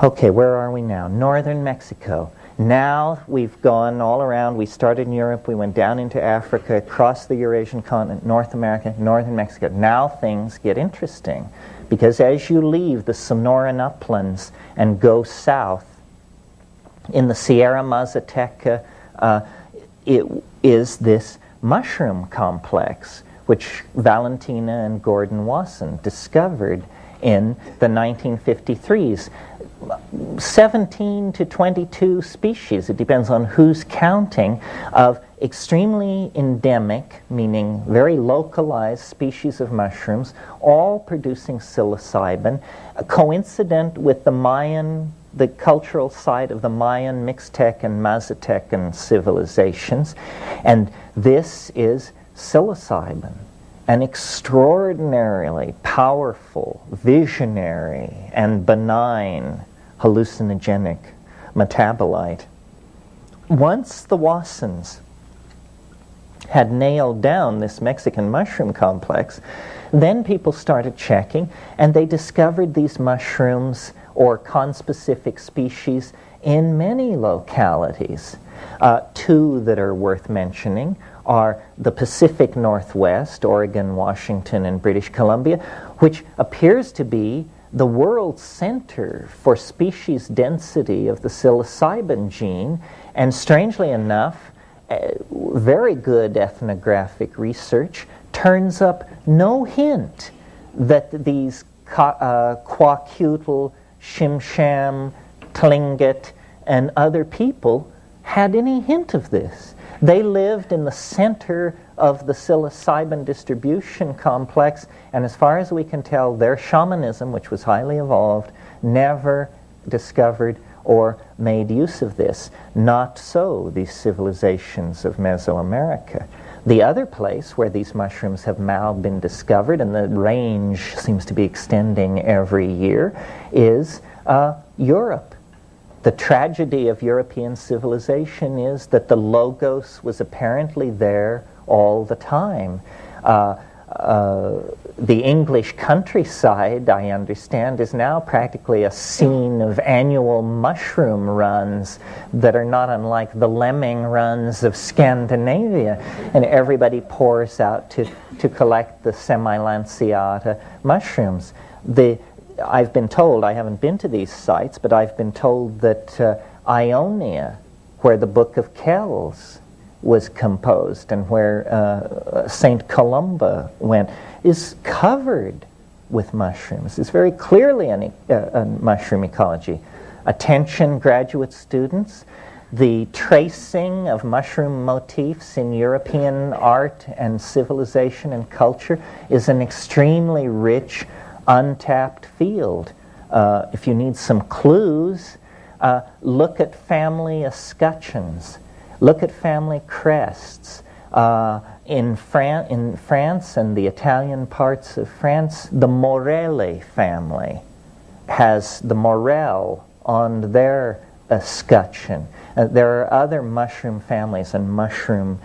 [SPEAKER 1] Okay, where are we now? Northern Mexico. Now we've gone all around. We started in Europe, we went down into Africa, across the Eurasian continent, North America, northern Mexico. Now things get interesting because as you leave the Sonoran uplands and go south, in the Sierra Mazateca, it is this mushroom complex which Valentina and Gordon Wasson discovered in the 1953s. 17 to 22 species, it depends on who's counting, of extremely endemic, meaning very localized species of mushrooms, all producing psilocybin, coincident with the cultural site of the Mayan, Mixtec, and Mazatecan civilizations. And this is psilocybin, an extraordinarily powerful, visionary, and benign hallucinogenic metabolite. Once the Wassons had nailed down this Mexican mushroom complex, then people started checking, and they discovered these mushrooms or conspecific species in many localities. Two that are worth mentioning are the Pacific Northwest, Oregon, Washington, and British Columbia, which appears to be the world center for species density of the psilocybin gene, and strangely enough, very good ethnographic research turns up no hint that these Kwakiutl, Shimsham, Tlingit, and other people had any hint of this. They lived in the center of the psilocybin distribution complex, and as far as we can tell, their shamanism, which was highly evolved, never discovered or made use of this. Not so these civilizations of Mesoamerica. The other place where these mushrooms have now been discovered, and the range seems to be extending every year, is Europe. The tragedy of European civilization is that the Logos was apparently there all the time. The English countryside, I understand, is now practically a scene of annual mushroom runs that are not unlike the lemming runs of Scandinavia. And everybody pours out to collect the semi-lanceata mushrooms. I've been told, I haven't been to these sites, but I've been told that Ionia, where the Book of Kells was composed and where St. Columba went, is covered with mushrooms. It's very clearly a mushroom ecology. Attention, graduate students, the tracing of mushroom motifs in European art and civilization and culture is an extremely rich untapped field. If you need some clues, look at family escutcheons, look at family crests. In France and the Italian parts of France, the Morelli family has the morel on their escutcheon. There are other mushroom families and mushroom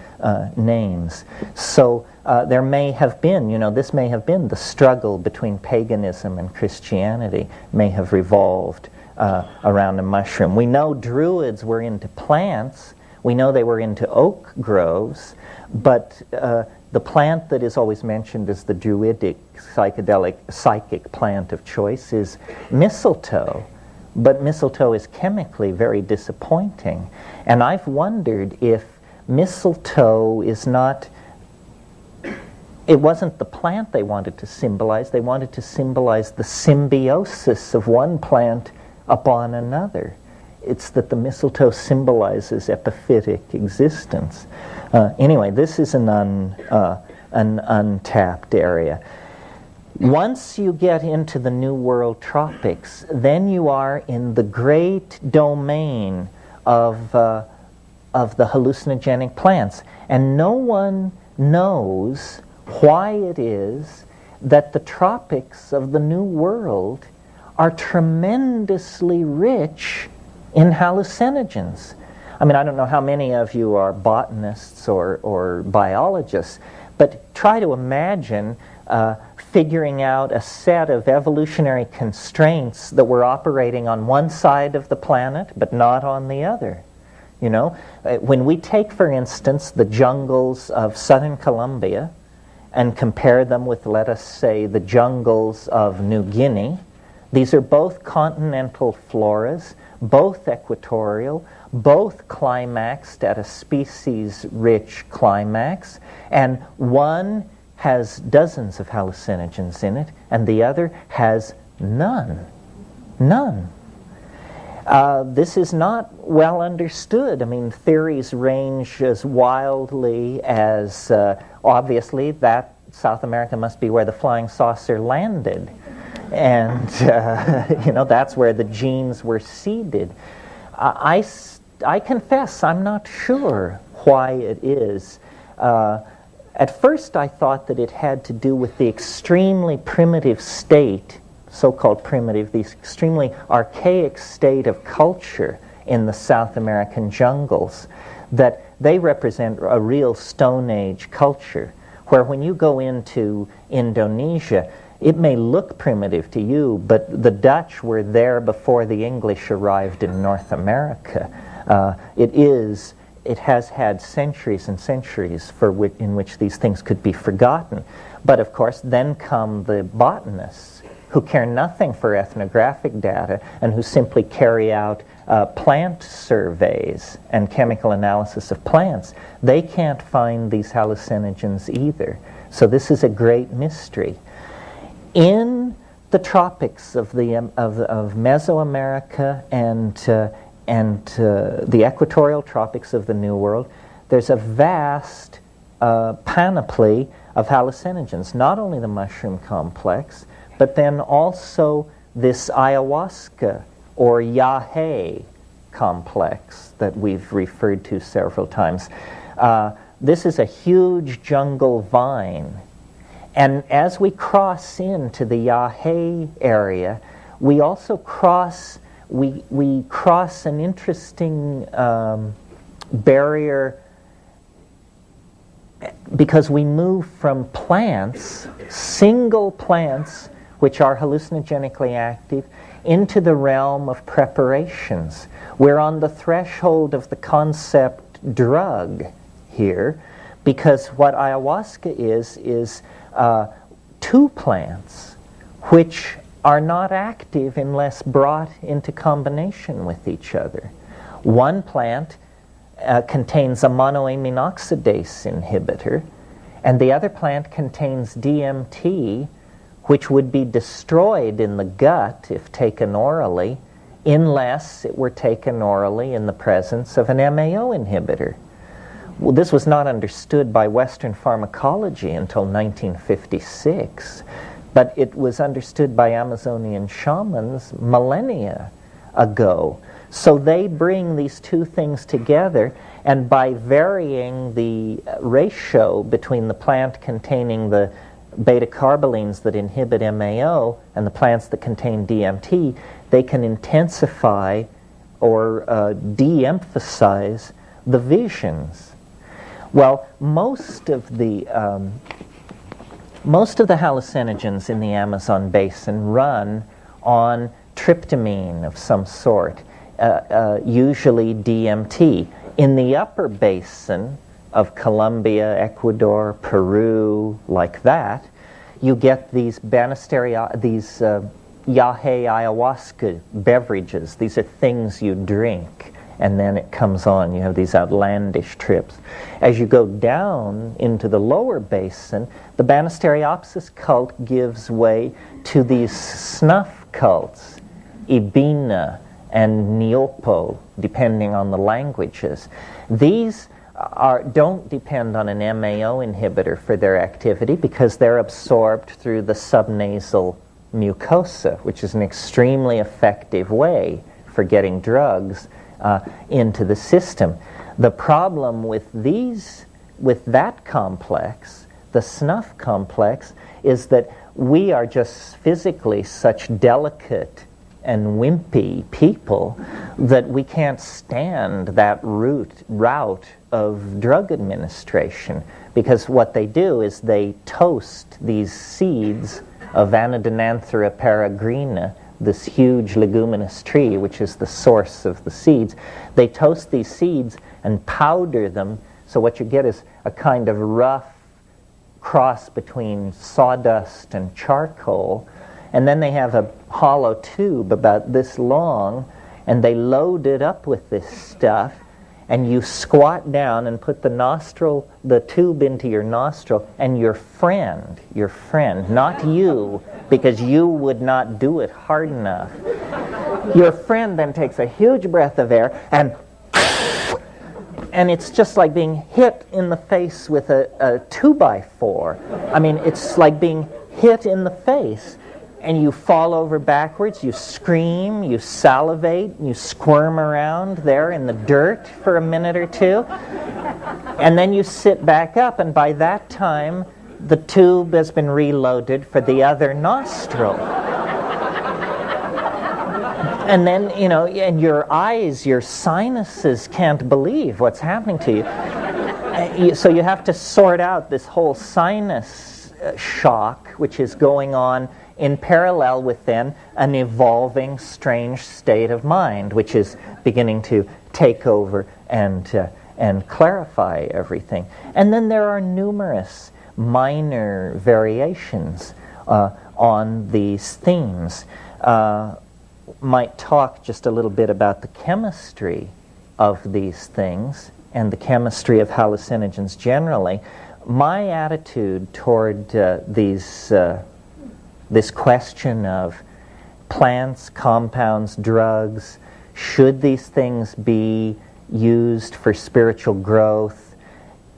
[SPEAKER 1] names. So there may have been, this may have been the struggle between paganism and Christianity may have revolved around a mushroom. We know Druids were into plants. We know they were into oak groves, but the plant that is always mentioned as the Druidic psychic plant of choice is mistletoe. But mistletoe is chemically very disappointing. And I've wondered if mistletoe is not, it wasn't the plant they wanted to symbolize. They wanted to symbolize the symbiosis of one plant upon another. It's that the mistletoe symbolizes epiphytic existence. Anyway, this is an untapped area. Once you get into the New World tropics, then you are in the great domain of the hallucinogenic plants. And no one knows why it is that the tropics of the New World are tremendously rich in hallucinogens. I mean, I don't know how many of you are botanists or biologists, but try to imagine figuring out a set of evolutionary constraints that were operating on one side of the planet but not on the other. When we take, for instance, the jungles of southern Colombia and compare them with, let us say, the jungles of New Guinea, these are both continental floras, both equatorial, both climaxed at a species-rich climax, and one has dozens of hallucinogens in it, and the other has none. None. This is not well understood. I mean, theories range as wildly as, obviously, that South America must be where the flying saucer landed. And, that's where the genes were seeded. I confess I'm not sure why it is. At first I thought that it had to do with the extremely primitive state, so-called primitive, the extremely archaic state of culture in the South American jungles, that they represent a real Stone Age culture, where when you go into Indonesia, it may look primitive to you, but the Dutch were there before the English arrived in North America. It has had centuries and centuries in which these things could be forgotten. But of course, then come the botanists who care nothing for ethnographic data and who simply carry out plant surveys and chemical analysis of plants. They can't find these hallucinogens either. So this is a great mystery. In the tropics of Mesoamerica and the equatorial tropics of the New World, there's a vast panoply of hallucinogens, not only the mushroom complex, but then also this ayahuasca or yahe complex that we've referred to several times. This is a huge jungle vine. And as we cross into the yahe area, we also cross an interesting barrier, because we move from plants, single plants which are hallucinogenically active, into the realm of preparations. We're on the threshold of the concept drug here, because what ayahuasca is two plants which are not active unless brought into combination with each other. One plant contains a monoamine oxidase inhibitor, and the other plant contains DMT, which would be destroyed in the gut if taken orally, unless it were taken orally in the presence of an MAO inhibitor. Well, this was not understood by Western pharmacology until 1956. but it was understood by Amazonian shamans millennia ago. So they bring these two things together, and by varying the ratio between the plant containing the beta-carbolines that inhibit MAO and the plants that contain DMT, they can intensify or de-emphasize the visions. Well, most of the hallucinogens in the Amazon basin run on tryptamine of some sort, usually DMT. In the upper basin of Colombia, Ecuador, Peru, like that, you get these yahe ayahuasca beverages. These are things you drink, and then it comes on. You have these outlandish trips. As you go down into the lower basin, the Banisteriopsis cult gives way to these snuff cults, Ibina and Niopo, depending on the languages. These don't depend on an MAO inhibitor for their activity because they're absorbed through the subnasal mucosa, which is an extremely effective way for getting drugs into the system. The problem with that complex, the snuff complex, is that we are just physically such delicate and wimpy people that we can't stand that route of drug administration, because what they do is they toast these seeds of Anodonanthera peregrina, this huge leguminous tree which is the source of the seeds. They toast these seeds and powder them, so what you get is a kind of rough cross between sawdust and charcoal, and then they have a hollow tube about this long, and they load it up with this stuff, and you squat down and put the tube into your nostril, and your friend, not you, because you would not do it hard enough. Your friend then takes a huge breath of air, and it's just like being hit in the face with a 2x4. I mean, it's like being hit in the face. And you fall over backwards, you scream, you salivate, you squirm around there in the dirt for a minute or two. And then you sit back up, and by that time, the tube has been reloaded for the other nostril. And then, and your eyes, your sinuses can't believe what's happening to you. So you have to sort out this whole sinus shock, which is going on in parallel with then an evolving strange state of mind, which is beginning to take over and clarify everything. And then there are numerous minor variations on these themes. Might talk just a little bit about the chemistry of these things and the chemistry of hallucinogens generally. My attitude toward this question of plants, compounds, drugs, should these things be used for spiritual growth?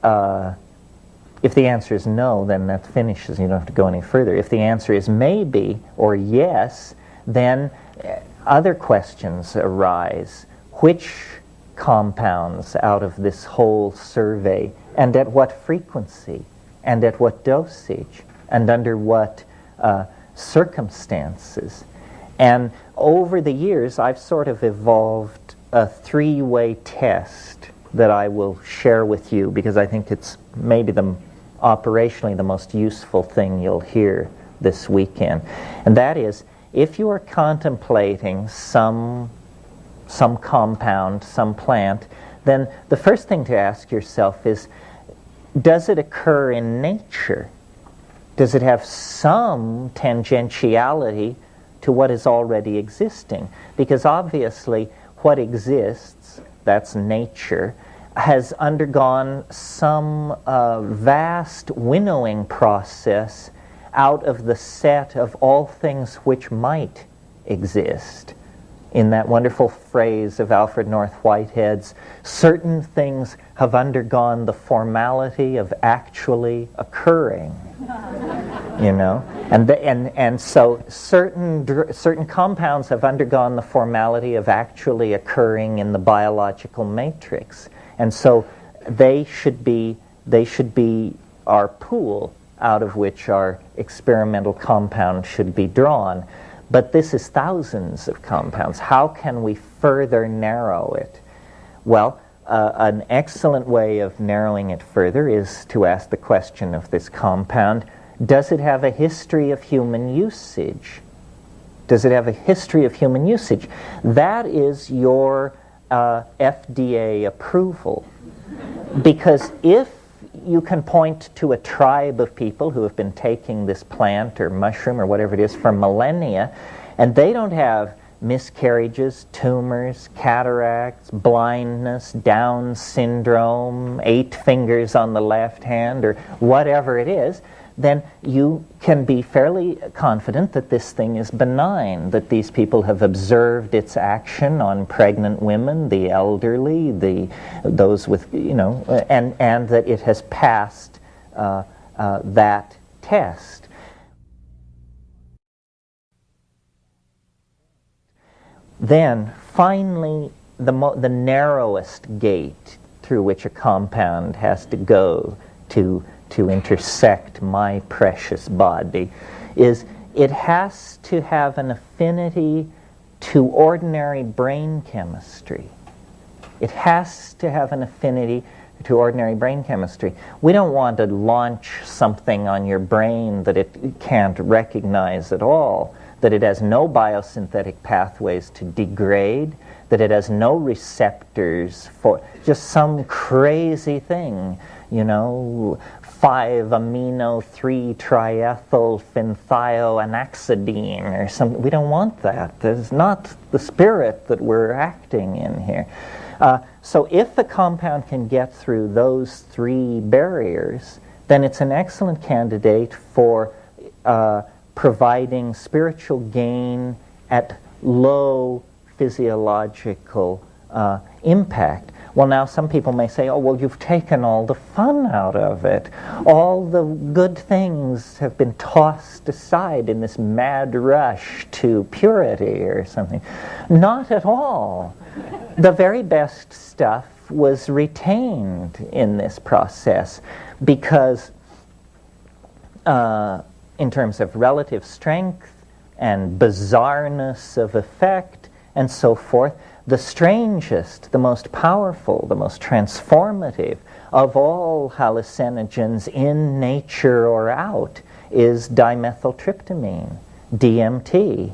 [SPEAKER 1] If the answer is no, then that finishes. You don't have to go any further. If the answer is maybe or yes, then other questions arise. Which compounds out of this whole survey, and at what frequency, and at what dosage, and under what circumstances? And over the years, I've sort of evolved a three-way test that I will share with you, because I think it's maybe operationally the most useful thing you'll hear this weekend. And that is, if you are contemplating some compound, some plant, then the first thing to ask yourself is, does it occur in nature? Does it have some tangentiality to what is already existing? Because obviously what exists, that's nature, has undergone some vast winnowing process out of the set of all things which might exist. In that wonderful phrase of Alfred North Whitehead's, certain things have undergone the formality of actually occurring. you know, and so certain compounds have undergone the formality of actually occurring in the biological matrix, and so they should be our pool out of which our experimental compound should be drawn. But this is thousands of compounds. How can we further narrow it? Well, an excellent way of narrowing it further is to ask the question of this compound: does it have a history of human usage? Does it have a history of human usage? That is your FDA approval. Because if you can point to a tribe of people who have been taking this plant or mushroom or whatever it is for millennia, and they don't have miscarriages, tumors, cataracts, blindness, Down syndrome, 8 fingers on the left hand, or whatever it is, then you can be fairly confident that this thing is benign, that these people have observed its action on pregnant women, the elderly, those with, you know, and that it has passed that test. Then, finally, the narrowest gate through which a compound has to go to intersect my precious body is it has to have an affinity to ordinary brain chemistry. It has to have an affinity to ordinary brain chemistry. We don't want to launch something on your brain that it can't recognize at all, that it has no biosynthetic pathways to degrade, that it has no receptors for just some crazy thing, you know, 5-amino-3-triethylphenthioanaxidine or something. We don't want that. There's not the spirit that we're acting in here. So if the compound can get through those 3 barriers, then it's an excellent candidate for providing spiritual gain at low physiological impact. Well, now some people may say, oh, well, you've taken all the fun out of it. All the good things have been tossed aside in this mad rush to purity or something. Not at all. The very best stuff was retained in this process because in terms of relative strength and bizarreness of effect and so forth, the strangest, the most powerful, the most transformative of all hallucinogens in nature or out is dimethyltryptamine, DMT.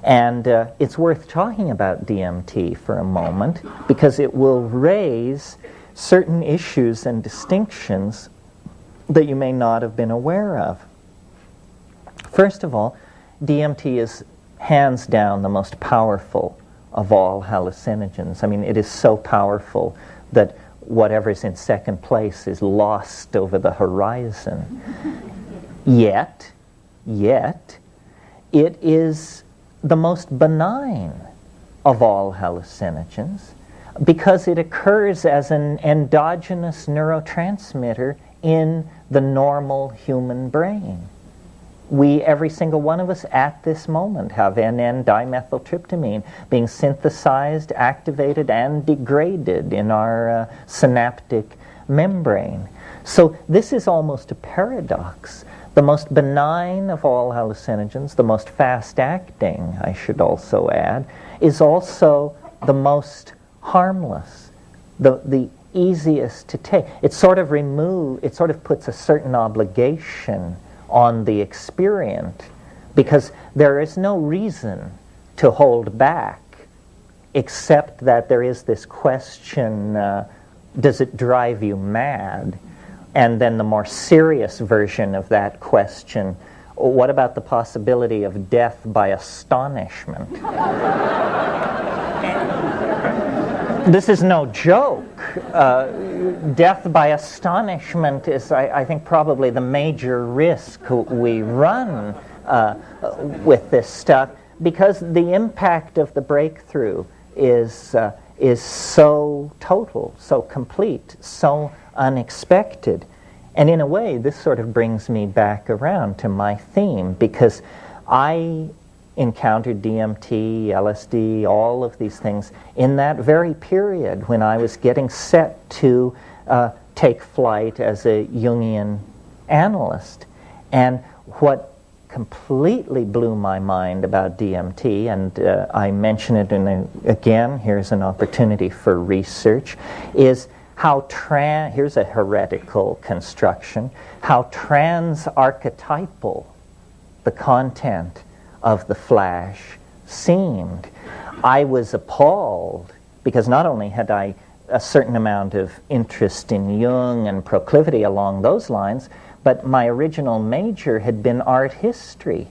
[SPEAKER 1] And it's worth talking about DMT for a moment because it will raise certain issues and distinctions that you may not have been aware of. First of all, DMT is hands down the most powerful of all hallucinogens. I mean, it is so powerful that whatever's in second place is lost over the horizon. Yet, it is the most benign of all hallucinogens because it occurs as an endogenous neurotransmitter in the normal human brain. We, every single one of us at this moment, have N,N-dimethyltryptamine being synthesized, activated, and degraded in our synaptic membrane. So this is almost a paradox. The most benign of all hallucinogens, the most fast-acting, I should also add, is also the most harmless, the easiest to take. It sort of puts a certain obligation on the experient because there is no reason to hold back except that there is this question, does it drive you mad? And then the more serious version of that question, what about the possibility of death by astonishment? This is no joke. Death by astonishment is, I think, probably the major risk we run with this stuff because the impact of the breakthrough is so total, so complete, so unexpected. And in a way, this sort of brings me back around to my theme, because I encountered DMT, LSD, all of these things in that very period when I was getting set to take flight as a Jungian analyst. And what completely blew my mind about DMT, and I mention it again, here's an opportunity for research, is how here's a heretical construction, how trans-archetypal the content of the flash seemed. I was appalled because not only had I a certain amount of interest in Jung and proclivity along those lines, but my original major had been art history.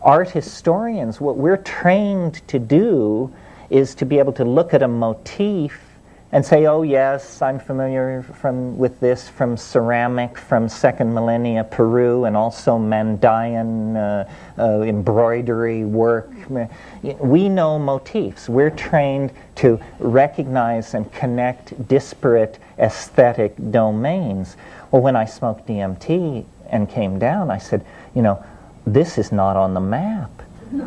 [SPEAKER 1] Art historians, what we're trained to do is to be able to look at a motif and say, oh yes, I'm familiar with this from ceramic from second millennia Peru, and also Mandaean embroidery work. We know motifs. We're trained to recognize and connect disparate aesthetic domains. Well, when I smoked DMT and came down, I said, this is not on the map.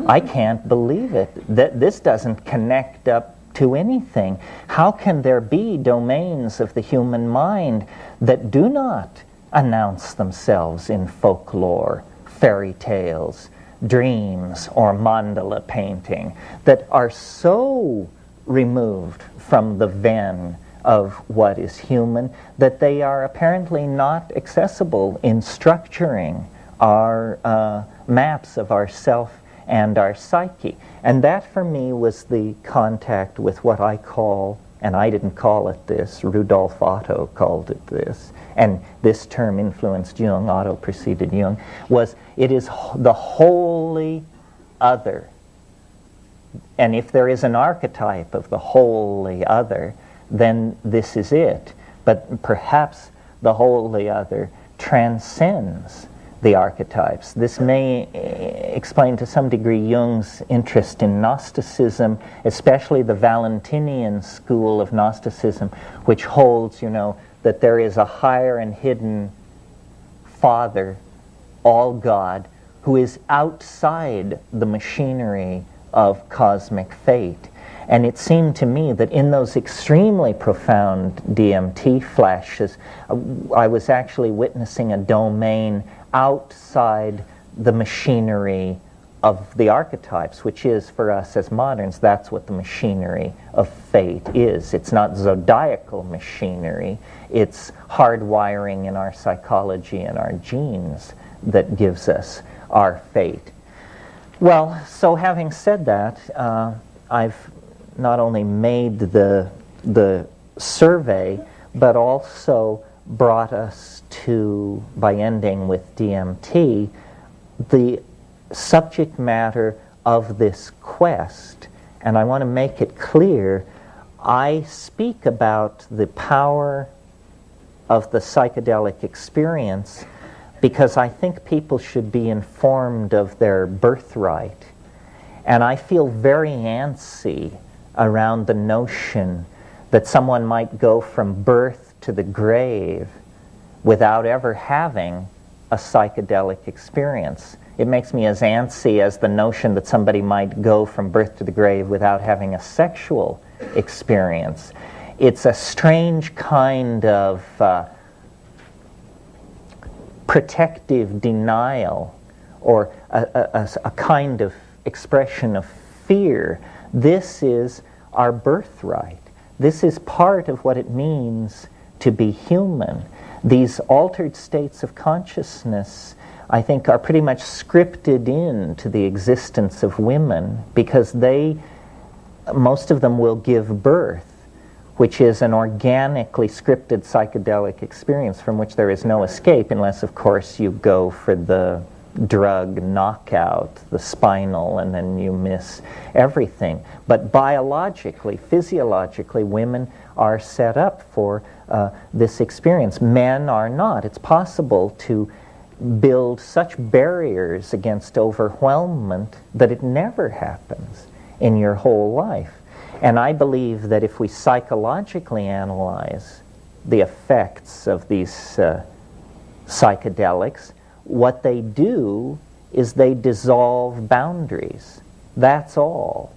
[SPEAKER 1] I can't believe it. This doesn't connect up to anything. How can there be domains of the human mind that do not announce themselves in folklore, fairy tales, dreams, or mandala painting, that are so removed from the ven of what is human that they are apparently not accessible in structuring our maps of ourself and our psyche? And that for me was the contact with what I call, and I didn't call it this, Rudolf Otto called it this, and this term influenced Jung, Otto preceded Jung, it is the wholly other. And if there is an archetype of the wholly other, then this is it. But perhaps the wholly other transcends the archetypes. This may explain to some degree Jung's interest in Gnosticism, especially the Valentinian school of Gnosticism, which holds, that there is a higher and hidden Father, all God, who is outside the machinery of cosmic fate. And it seemed to me that in those extremely profound DMT flashes, I was actually witnessing a domain outside the machinery of the archetypes, which is, for us as moderns, that's what the machinery of fate is. It's not zodiacal machinery, it's hardwiring in our psychology and our genes that gives us our fate. Well, so having said that, I've not only made the survey, but also brought us to, by ending with DMT, the subject matter of this quest. And I want to make it clear, I speak about the power of the psychedelic experience because I think people should be informed of their birthright. And I feel very antsy around the notion that someone might go from birth to the grave without ever having a psychedelic experience. It makes me as antsy as the notion that somebody might go from birth to the grave without having a sexual experience. It's a strange kind of protective denial, or a kind of expression of fear. This is our birthright. This is part of what it means to be human. These altered states of consciousness, I think, are pretty much scripted into the existence of women because most of them will give birth, which is an organically scripted psychedelic experience from which there is no escape unless, of course, you go for the drug knockout, the spinal, and then you miss everything. But biologically, physiologically, women are set up for this experience. Men are not. It's possible to build such barriers against overwhelmment that it never happens in your whole life. And I believe that if we psychologically analyze the effects of these psychedelics. What they do is they dissolve boundaries. That's all.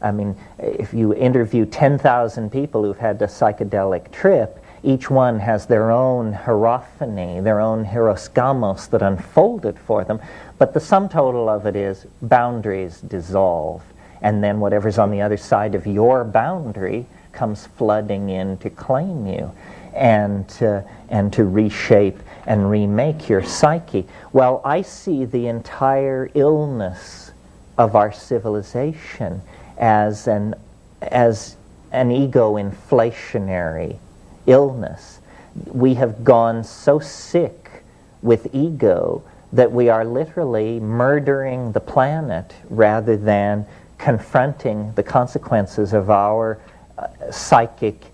[SPEAKER 1] I mean, if you interview 10,000 people who've had a psychedelic trip, each one has their own hierophany, their own hieroskamos that unfolded for them, but the sum total of it is boundaries dissolve, and then whatever's on the other side of your boundary comes flooding in to claim you and to reshape and remake your psyche. Well, I see the entire illness of our civilization as an ego-inflationary illness. We have gone so sick with ego that we are literally murdering the planet rather than confronting the consequences of our psychic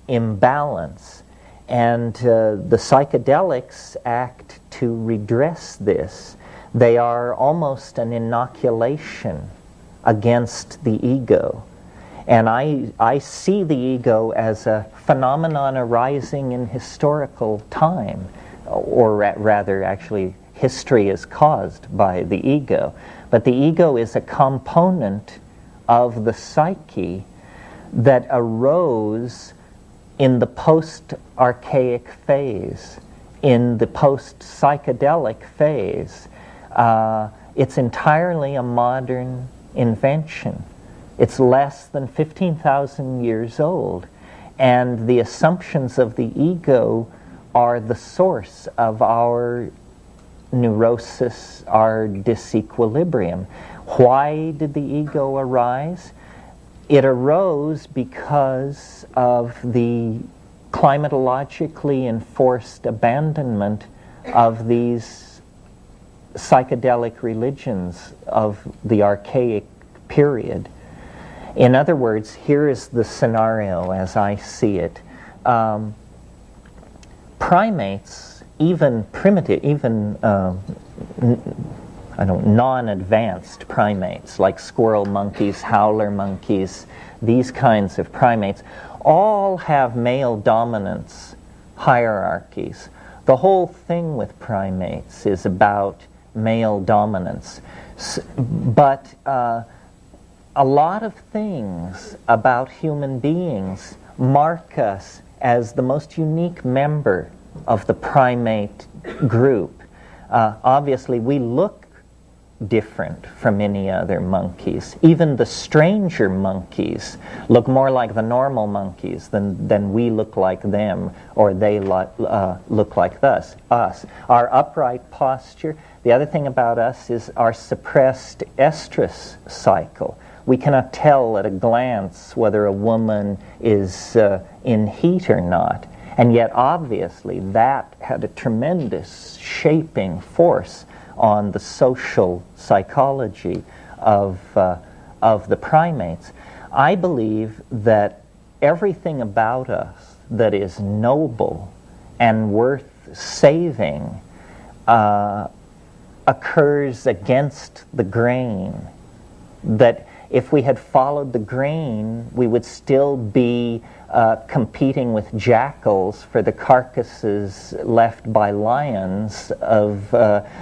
[SPEAKER 1] imbalance. And the psychedelics act to redress this. They are almost an inoculation against the ego. And I see the ego as a phenomenon arising in historical time, or rather, actually, history is caused by the ego. But the ego is a component of the psyche that arose in the post-archaic phase, in the post-psychedelic phase. It's entirely a modern invention. It's less than 15,000 years old, and the assumptions of the ego are the source of our neurosis, our disequilibrium. Why did the ego arise? It arose because of the climatologically enforced abandonment of these psychedelic religions of the archaic period. In other words, here is the scenario as I see it. Primates, even primitive, non-advanced primates like squirrel monkeys, howler monkeys, these kinds of primates, all have male dominance hierarchies. The whole thing with primates is about male dominance. But a lot of things about human beings mark us as the most unique member of the primate group. Obviously, we look different from any other monkeys. Even the stranger monkeys look more like the normal monkeys than we look like them, or they look like us. Our upright posture. The other thing about us is our suppressed estrus cycle. We cannot tell at a glance whether a woman is in heat or not. And yet, obviously, that had a tremendous shaping force on the social psychology of the primates. I believe that everything about us that is noble and worth saving occurs against the grain. That if we had followed the grain, we would still be competing with jackals for the carcasses left by lions of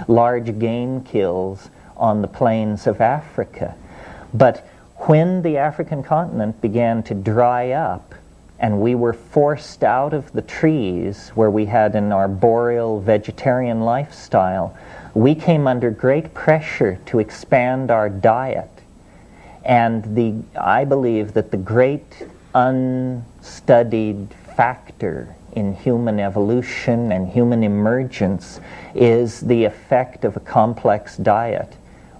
[SPEAKER 1] large game kills on the plains of Africa. But when the African continent began to dry up and we were forced out of the trees where we had an arboreal vegetarian lifestyle, we came under great pressure to expand our diet. And I believe that the great unstudied factor in human evolution and human emergence is the effect of a complex diet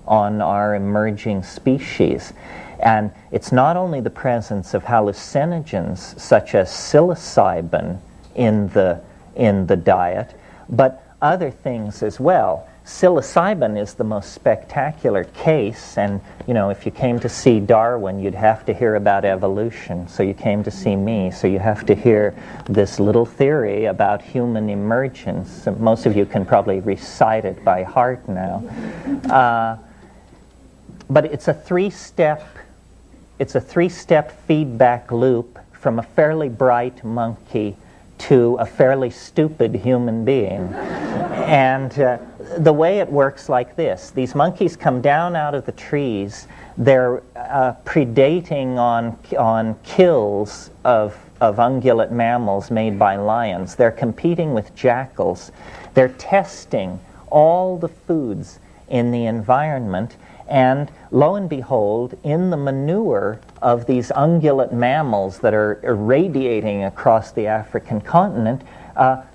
[SPEAKER 1] on our emerging species. And it's not only the presence of hallucinogens such as psilocybin in the diet, but other things as well. Psilocybin is the most spectacular case, and if you came to see Darwin, you'd have to hear about evolution. So you came to see me, so you have to hear this little theory about human emergence. Most of you can probably recite it by heart now. But it's a three-step feedback loop from a fairly bright monkey to a fairly stupid human being. And the way it works like this: these monkeys come down out of the trees. They're predating on kills of ungulate mammals made by lions. They're competing with jackals. They're testing all the foods in the environment, and lo and behold, in the manure of these ungulate mammals that are irradiating across the African continent,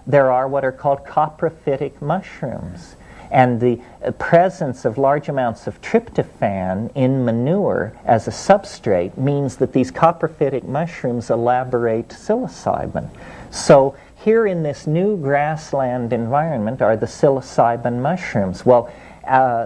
[SPEAKER 1] there are what are called coprophytic mushrooms. And the presence of large amounts of tryptophan in manure as a substrate means that these coprophytic mushrooms elaborate psilocybin. So here in this new grassland environment are the psilocybin mushrooms. Well,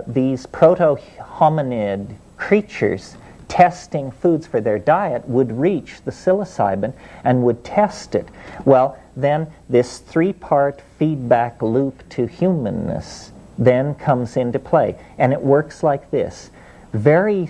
[SPEAKER 1] these proto-hominid creatures testing foods for their diet would reach the psilocybin and would test it. Well, then this three-part feedback loop to humanness then comes into play. And it works like this. Very,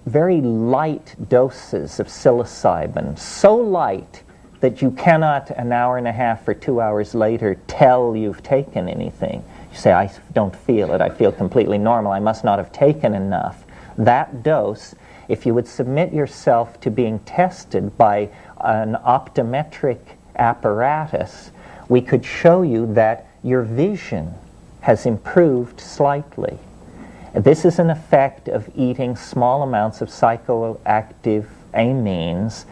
[SPEAKER 1] very light doses of psilocybin, so light that you cannot an hour and a half or 2 hours later tell you've taken anything. You say, I don't feel it, I feel completely normal, I must not have taken enough. That dose, if you would submit yourself to being tested by an optometric apparatus, we could show you that your vision has improved slightly. This is an effect of eating small amounts of psychoactive amines,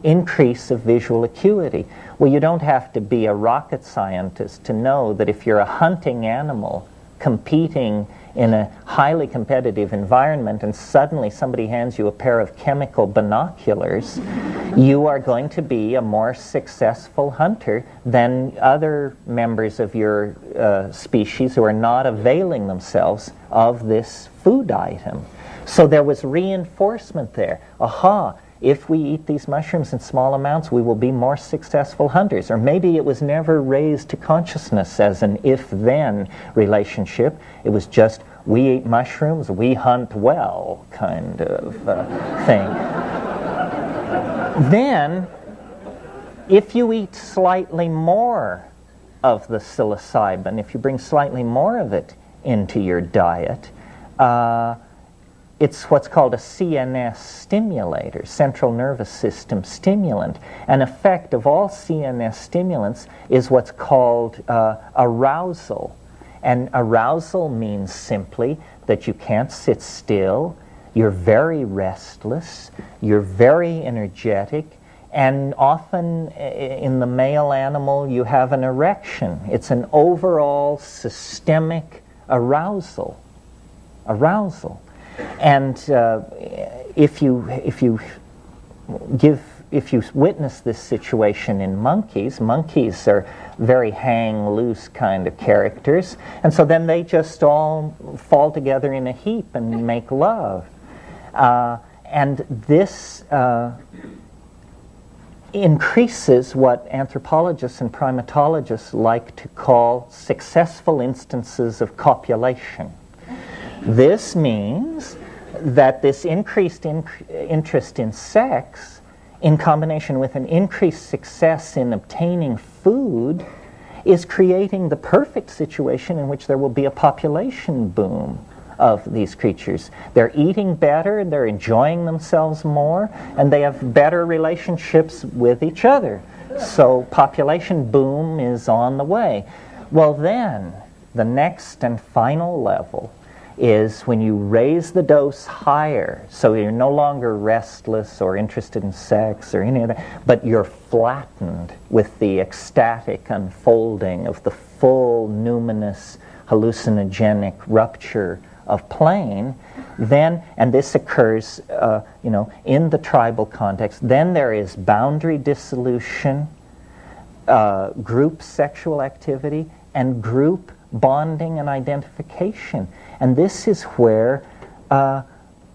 [SPEAKER 1] increase of visual acuity. Well, you don't have to be a rocket scientist to know that if you're a hunting animal competing in a highly competitive environment and suddenly somebody hands you a pair of chemical binoculars, you are going to be a more successful hunter than other members of your species who are not availing themselves of this food item. So there was reinforcement there. Aha! If we eat these mushrooms in small amounts, we will be more successful hunters. Or maybe it was never raised to consciousness as an if-then relationship. It was just, we eat mushrooms, we hunt well, kind of thing. Then, if you eat slightly more of the psilocybin, if you bring slightly more of it into your diet, it's what's called a CNS stimulator, central nervous system stimulant. An effect of all CNS stimulants is what's called arousal. And arousal means simply that you can't sit still, you're very restless, you're very energetic, and often in the male animal you have an erection. It's an overall systemic arousal. And if you witness this situation in monkeys are very hang-loose kind of characters, and so then they just all fall together in a heap and make love. And this increases what anthropologists and primatologists like to call successful instances of copulation. This means that this increased interest in sex, in combination with an increased success in obtaining food, is creating the perfect situation in which there will be a population boom of these creatures. They're eating better, they're enjoying themselves more, and they have better relationships with each other. So population boom is on the way. Well then, the next and final level is when you raise the dose higher, so you're no longer restless or interested in sex or any of that, but you're flattened with the ecstatic unfolding of the full numinous hallucinogenic rupture of plane, then, and this occurs in the tribal context, then there is boundary dissolution, group sexual activity, and group bonding and identification. And this is where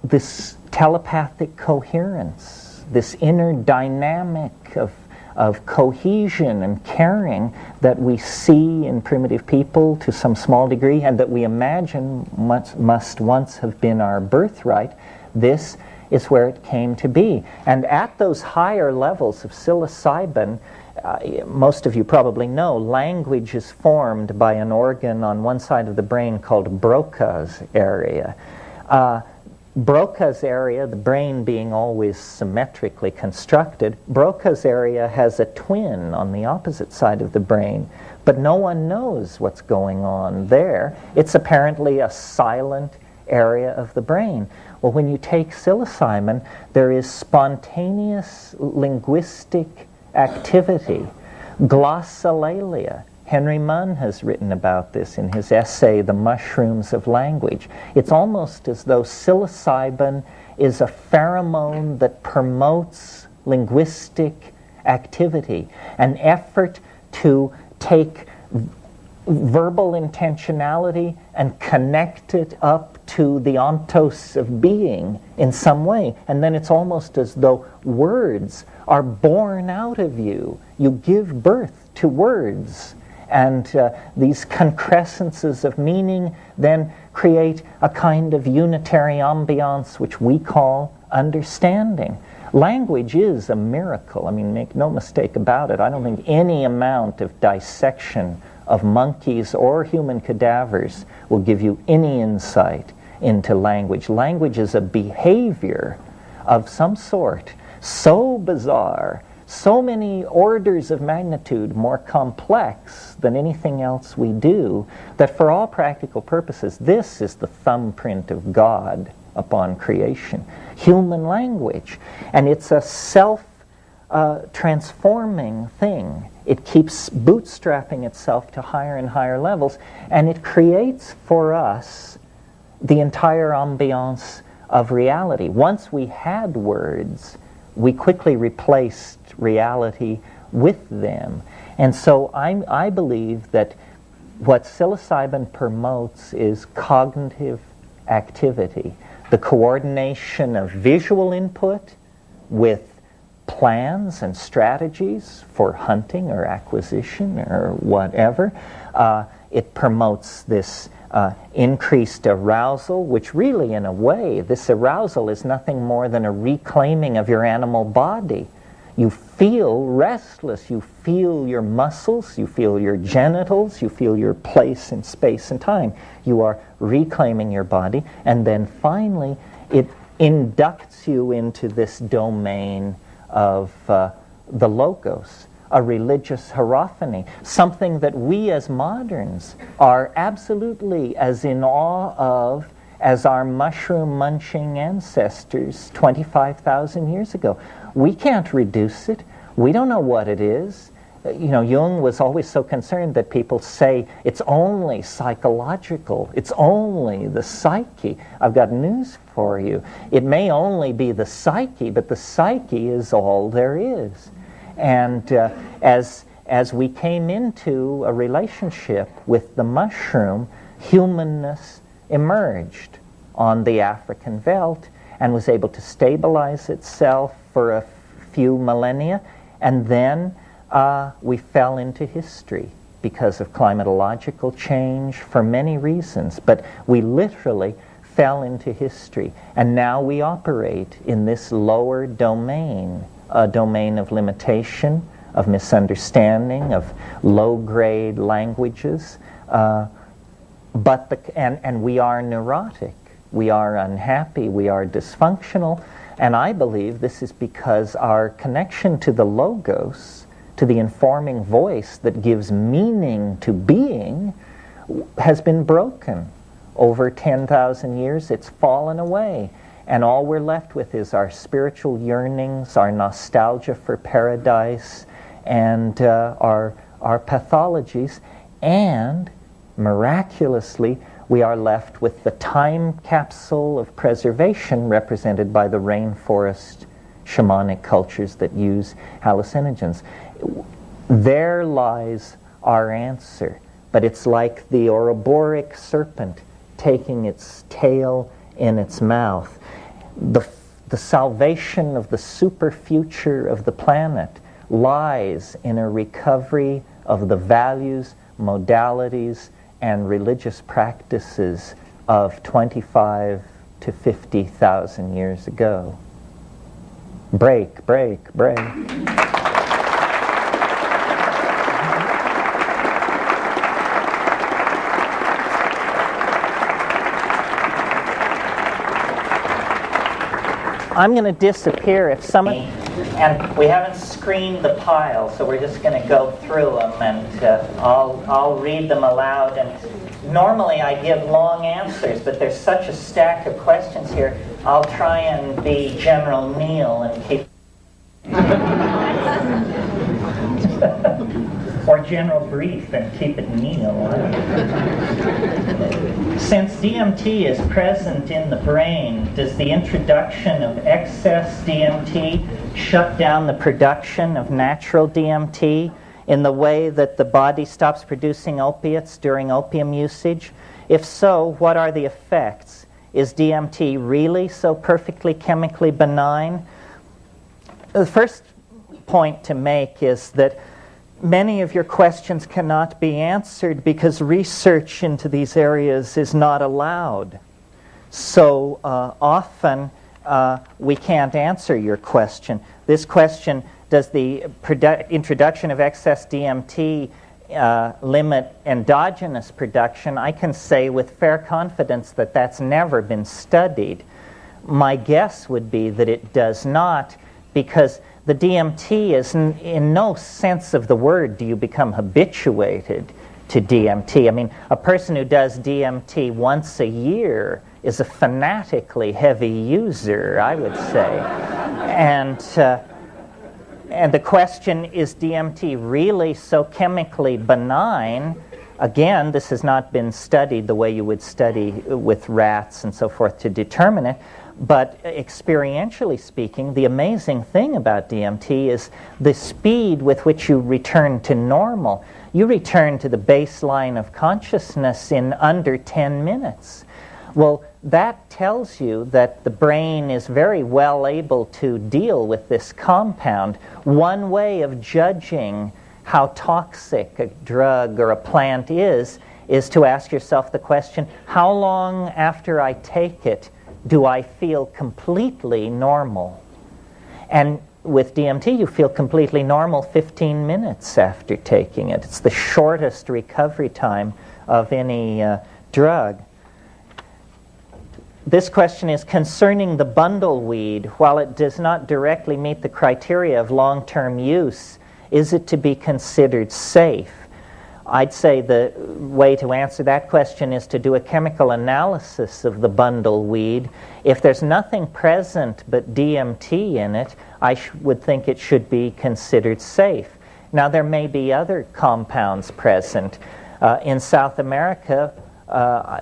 [SPEAKER 1] this telepathic coherence, this inner dynamic of cohesion and caring that we see in primitive people to some small degree, and that we imagine must once have been our birthright, this is where it came to be. And at those higher levels of psilocybin, most of you probably know, language is formed by an organ on one side of the brain called Broca's area. Broca's area, the brain being always symmetrically constructed, Broca's area has a twin on the opposite side of the brain, but no one knows what's going on there. It's apparently a silent area of the brain. Well, when you take psilocybin, there is spontaneous linguistic activity, glossolalia. Henry Munn has written about this in his essay, The Mushrooms of Language. It's almost as though psilocybin is a pheromone that promotes linguistic activity, an effort to take verbal intentionality and connect it up to the ontos of being in some way. And then it's almost as though words are born out of you. You give birth to words. And these concrescences of meaning then create a kind of unitary ambiance which we call understanding. Language is a miracle. I mean, make no mistake about it. I don't think any amount of dissection of monkeys or human cadavers will give you any insight into language. Language is a behavior of some sort, so bizarre, so many orders of magnitude more complex than anything else we do, that for all practical purposes, this is the thumbprint of God upon creation. Human language. And it's a self-transforming thing. It keeps bootstrapping itself to higher and higher levels, and it creates for us the entire ambiance of reality. Once we had words, we quickly replaced reality with them. And so I believe that what psilocybin promotes is cognitive activity, the coordination of visual input with plans and strategies for hunting or acquisition or whatever. It promotes this increased arousal, which really, in a way, this arousal is nothing more than a reclaiming of your animal body. You feel restless, you feel your muscles, you feel your genitals, you feel your place in space and time. You are reclaiming your body, and then finally it inducts you into this domain of the logos, a religious hierophany, something that we as moderns are absolutely as in awe of as our mushroom-munching ancestors 25,000 years ago. We can't reduce it. We don't know what it is. You know, Jung was always so concerned that people say it's only psychological, it's only the psyche. I've got news for you. It may only be the psyche, but the psyche is all there is. And as we came into a relationship with the mushroom, humanness emerged on the African veldt and was able to stabilize itself for a few millennia, and then we fell into history because of climatological change, for many reasons, but we literally fell into history, and now we operate in this lower domain, a domain of limitation, of misunderstanding, of low-grade languages, and we are neurotic, we are unhappy, we are dysfunctional, and I believe this is because our connection to the logos, to the informing voice that gives meaning to being, has been broken. Over 10,000 years, it's fallen away. And all we're left with is our spiritual yearnings, our nostalgia for paradise, and our pathologies. And miraculously, we are left with the time capsule of preservation represented by the rainforest shamanic cultures that use hallucinogens. There lies our answer, but it's like the Ouroboros serpent taking its tail in its mouth. The salvation of the super future of the planet lies in a recovery of the values, modalities, and religious practices of 25 to 50,000 years ago. Break, break, break. I'm going to disappear if someone... And we haven't screened the pile, so we're just going to go through them, and I'll read them aloud. And normally I give long answers, but there's such a stack of questions here, I'll try and be General Neil and keep... or General Brief and keep it Neil. Since DMT is present in the brain, does the introduction of excess DMT shut down the production of natural DMT in the way that the body stops producing opiates during opium usage? If so, what are the effects? Is DMT really so perfectly chemically benign? The first point to make is that many of your questions cannot be answered because research into these areas is not allowed. So often we can't answer your question. This question, does the introduction of excess DMT limit endogenous production? I can say with fair confidence that that's never been studied. My guess would be that it does not, because the DMT is in no sense of the word do you become habituated to DMT. I mean, a person who does DMT once a year is a fanatically heavy user, I would say. And the question, is DMT really so chemically benign? Again, this has not been studied the way you would study with rats and so forth to determine it. But experientially speaking, the amazing thing about DMT is the speed with which you return to normal. You return to the baseline of consciousness in under 10 minutes. Well, that tells you that the brain is very well able to deal with this compound. One way of judging how toxic a drug or a plant is to ask yourself the question, how long after I take it do I feel completely normal? And with DMT, you feel completely normal 15 minutes after taking it. It's the shortest recovery time of any drug. This question is concerning the bundle weed. While it does not directly meet the criteria of long-term use, is it to be considered safe? I'd say the way to answer that question is to do a chemical analysis of the bundle weed. If there's nothing present but DMT in it, I would think it should be considered safe. Now, there may be other compounds present. In South America,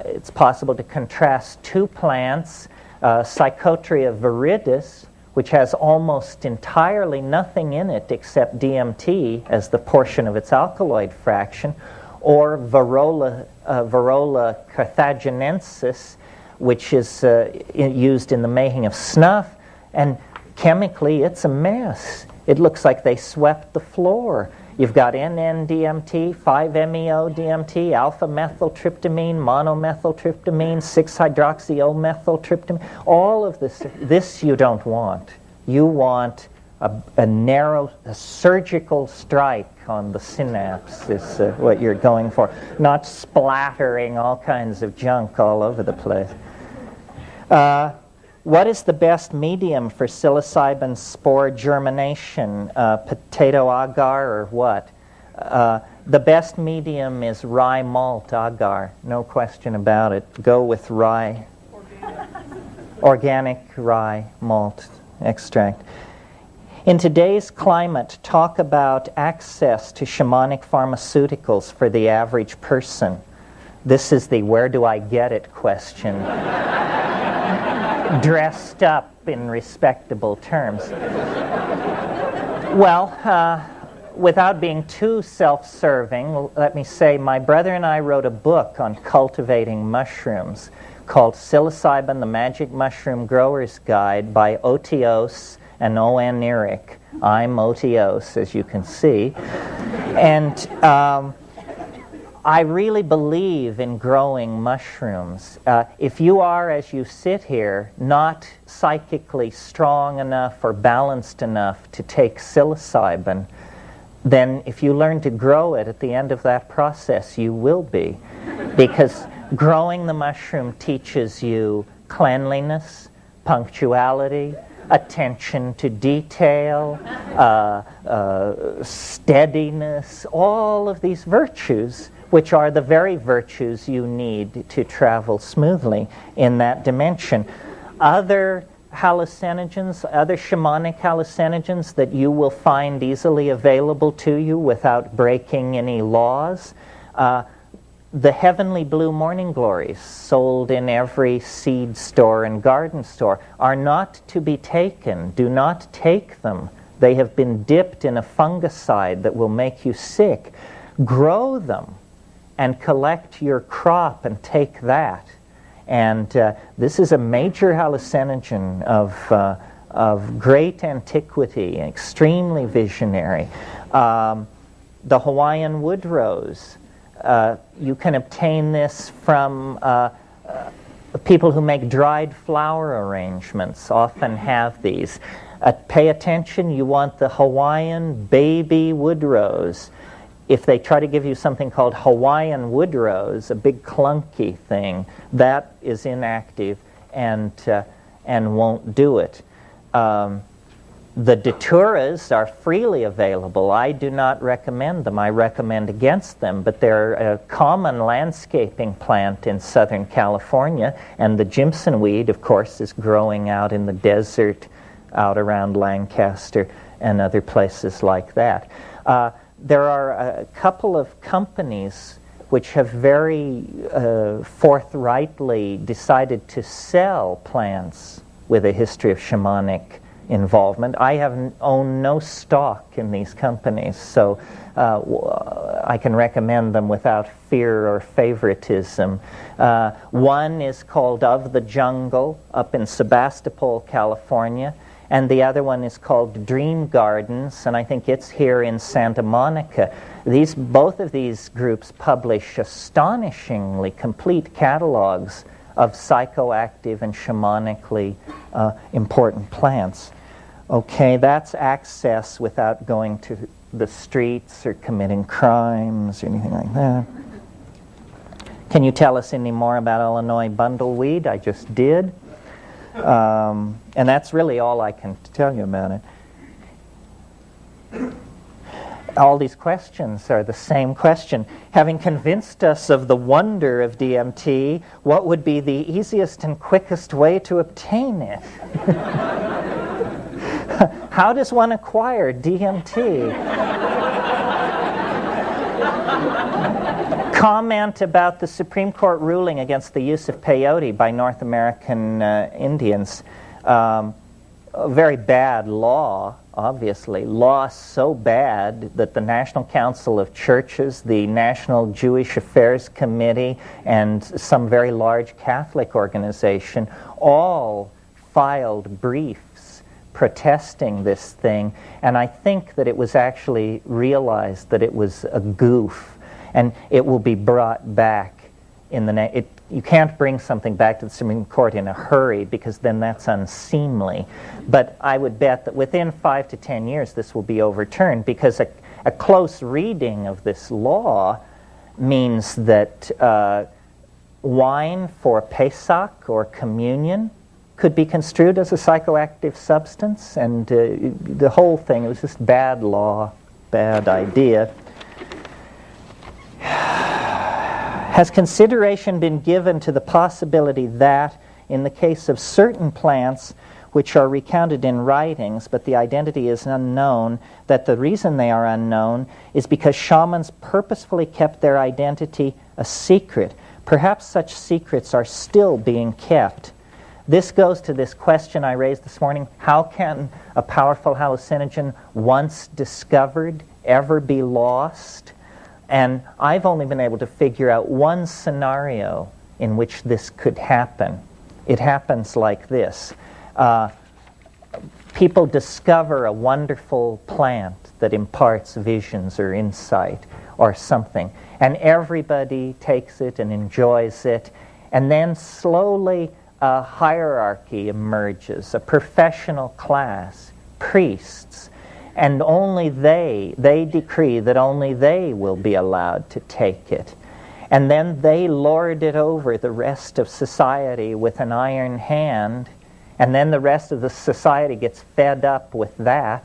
[SPEAKER 1] it's possible to contrast two plants, Psychotria viridis, which has almost entirely nothing in it except DMT as the portion of its alkaloid fraction, or Varola carthaginensis, which is used in the making of snuff, and chemically it's a mess. It looks like they swept the floor. You've got NN-DMT, 5-MeO-DMT, alpha-methyltryptamine, monomethyltryptamine, 6-hydroxy-O-methyltryptamine. All of this you don't want. You want a narrow, surgical strike on the synapse is what you're going for, not splattering all kinds of junk all over the place. What is the best medium for psilocybin spore germination? Potato agar or what? The best medium is rye malt agar, no question about it. Go with rye. Organic rye malt extract. In today's climate, talk about access to shamanic pharmaceuticals for the average person. This is the where do I get it question. Dressed up in respectable terms. Well, without being too self-serving, let me say my brother and I wrote a book on cultivating mushrooms called Psilocybin, the Magic Mushroom Grower's Guide by Otios and O.N. Eric. I'm Otios, as you can see. And I really believe in growing mushrooms. If you are, as you sit here, not psychically strong enough or balanced enough to take psilocybin, then if you learn to grow it at the end of that process, you will be. Because growing the mushroom teaches you cleanliness, punctuality, attention to detail, steadiness, all of these virtues, which are the very virtues you need to travel smoothly in that dimension. Other hallucinogens, other shamanic hallucinogens that you will find easily available to you without breaking any laws. The heavenly blue morning glories sold in every seed store and garden store are not to be taken. Do not take them. They have been dipped in a fungicide that will make you sick. Grow them and collect your crop and take that. And this is a major hallucinogen of great antiquity, extremely visionary. The Hawaiian wood rose. You can obtain this from people who make dried flower arrangements, often have these. Pay attention, you want the Hawaiian baby wood rose. If they try to give you something called Hawaiian wood rose, a big clunky thing, that is inactive and won't do it. The daturas are freely available. I do not recommend them. I recommend against them, but they're a common landscaping plant in Southern California, and the Jimson weed, of course, is growing out in the desert out around Lancaster and other places like that. There are a couple of companies which have very forthrightly decided to sell plants with a history of shamanic involvement. I own no stock in these companies, so I can recommend them without fear or favoritism. One is called Of the Jungle up in Sebastopol, California, and the other one is called Dream Gardens, and I think it's here in Santa Monica. Both of these groups publish astonishingly complete catalogs of psychoactive and shamanically important plants. Okay, that's access without going to the streets or committing crimes or anything like that. Can you tell us any more about Illinois bundleweed? I just did. And that's really all I can tell you about it. All these questions are the same question. Having convinced us of the wonder of DMT, what would be the easiest and quickest way to obtain it? How does one acquire DMT? Comment about the Supreme Court ruling against the use of peyote by North American Indians. A very bad law, obviously. Law so bad that the National Council of Churches, the National Jewish Affairs Committee, and some very large Catholic organization all filed briefs protesting this thing. And I think that it was actually realized that it was a goof. And it will be brought back in the you can't bring something back to the Supreme Court in a hurry because then that's unseemly. But I would bet that within 5 to 10 years this will be overturned because a close reading of this law means that wine for Pesach or communion could be construed as a psychoactive substance, and the whole thing, it was just bad law, bad idea. Has consideration been given to the possibility that, in the case of certain plants which are recounted in writings, but the identity is unknown, that the reason they are unknown is because shamans purposefully kept their identity a secret? Perhaps such secrets are still being kept. This goes to this question I raised this morning: how can a powerful hallucinogen, once discovered, ever be lost? And I've only been able to figure out one scenario in which this could happen. It happens like this. People discover a wonderful plant that imparts visions or insight or something, and everybody takes it and enjoys it, and then slowly a hierarchy emerges, a professional class, priests, and only they decree that only they will be allowed to take it. And then they lord it over the rest of society with an iron hand, And then the rest of the society gets fed up with that,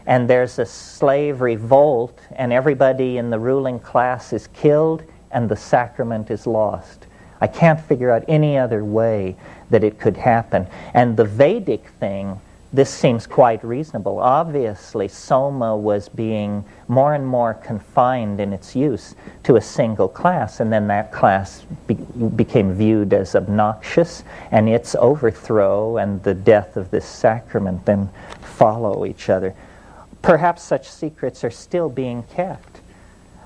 [SPEAKER 1] and there's a slave revolt, and everybody in the ruling class is killed, and the sacrament is lost. I can't figure out any other way that it could happen. And the Vedic thing, this seems quite reasonable. Obviously, Soma was being more and more confined in its use to a single class, and then that class became viewed as obnoxious, and its overthrow and the death of this sacrament then follow each other. Perhaps such secrets are still being kept.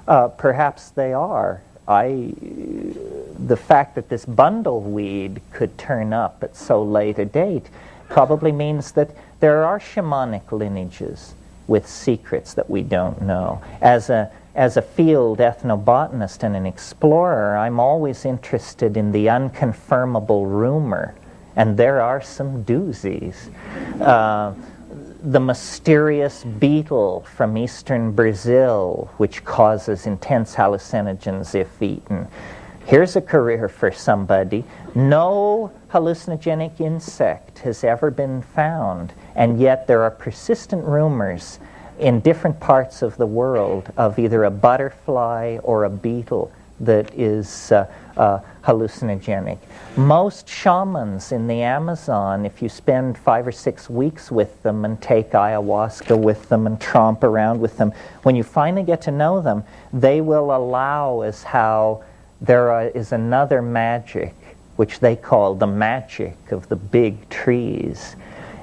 [SPEAKER 1] Perhaps they are. The fact that this bundle weed could turn up at so late a date probably means that there are shamanic lineages with secrets that we don't know. As a field ethnobotanist and an explorer, I'm always interested in the unconfirmable rumor, and there are some doozies. The mysterious beetle from eastern Brazil, which causes intense hallucinogens if eaten. Here's a career for somebody. No hallucinogenic insect has ever been found, and yet there are persistent rumors in different parts of the world of either a butterfly or a beetle that is hallucinogenic. Most shamans in the Amazon, if you spend 5 or 6 weeks with them and take ayahuasca with them and tromp around with them, when you finally get to know them, they will allow as how there is another magic, which they call the magic of the big trees.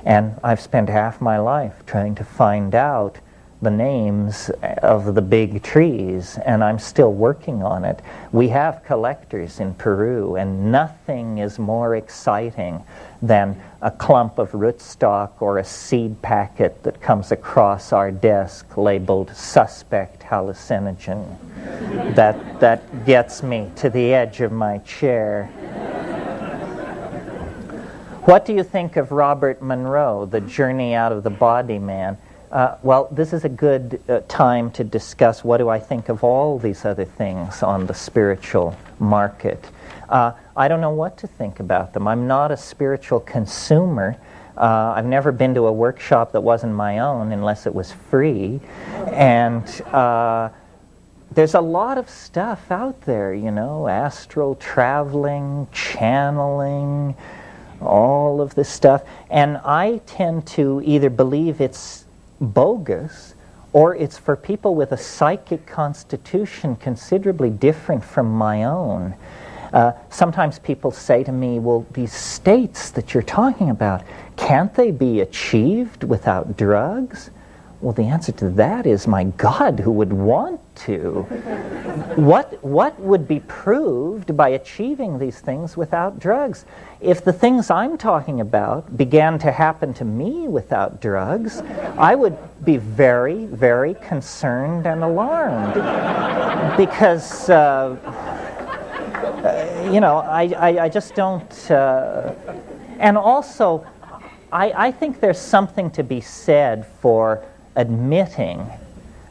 [SPEAKER 1] And I've spent half my life trying to find out the names of the big trees, and I'm still working on it. We have collectors in Peru, and nothing is more exciting than a clump of rootstock or a seed packet that comes across our desk labeled suspect hallucinogen. That gets me to the edge of my chair. What do you think of Robert Monroe, The Journey Out of the Body Man? Well, this is a good time to discuss what do I think of all these other things on the spiritual market. I don't know what to think about them. I'm not a spiritual consumer. I've never been to a workshop that wasn't my own unless it was free. And there's a lot of stuff out there, you know, astral traveling, channeling, all of this stuff. And I tend to either believe it's bogus, or it's for people with a psychic constitution considerably different from my own. Sometimes people say to me, well, these states that you're talking about, can't they be achieved without drugs? Well, the answer to that is, my God, who would want to? What would be proved by achieving these things without drugs? If the things I'm talking about began to happen to me without drugs, I would be very, very concerned and alarmed. Because, you know, I just don't... and also, I think there's something to be said for admitting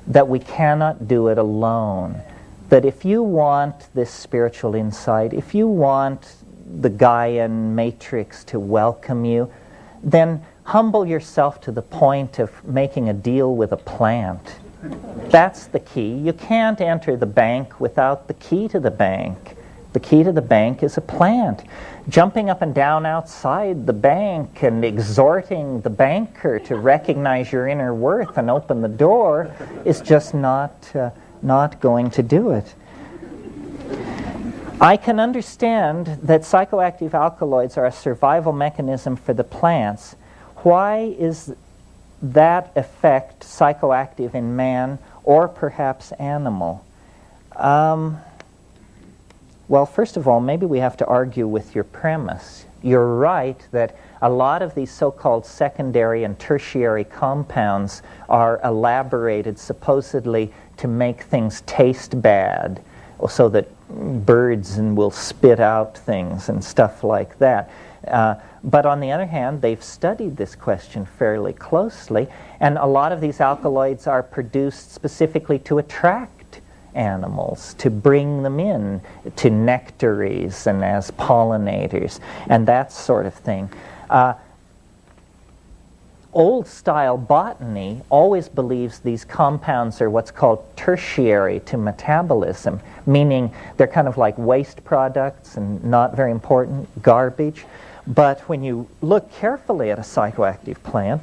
[SPEAKER 1] that we cannot do it alone. That if you want this spiritual insight, if you want the Gaian matrix to welcome you, then humble yourself to the point of making a deal with a plant. That's the key. You can't enter the bank without the key to the bank. The key to the bank is a plant. Jumping up and down outside the bank and exhorting the banker to recognize your inner worth and open the door is just not going to do it. I can understand that psychoactive alkaloids are a survival mechanism for the plants. Why is that effect psychoactive in man or perhaps animal? Well, first of all, maybe we have to argue with your premise. You're right that a lot of these so-called secondary and tertiary compounds are elaborated supposedly to make things taste bad, so that birds will spit out things and stuff like that. But on the other hand, they've studied this question fairly closely, and a lot of these alkaloids are produced specifically to attract animals, to bring them in to nectaries and as pollinators and that sort of thing. old-style botany always believes these compounds are what's called tertiary to metabolism, meaning they're kind of like waste products and not very important, garbage. But when you look carefully at a psychoactive plant,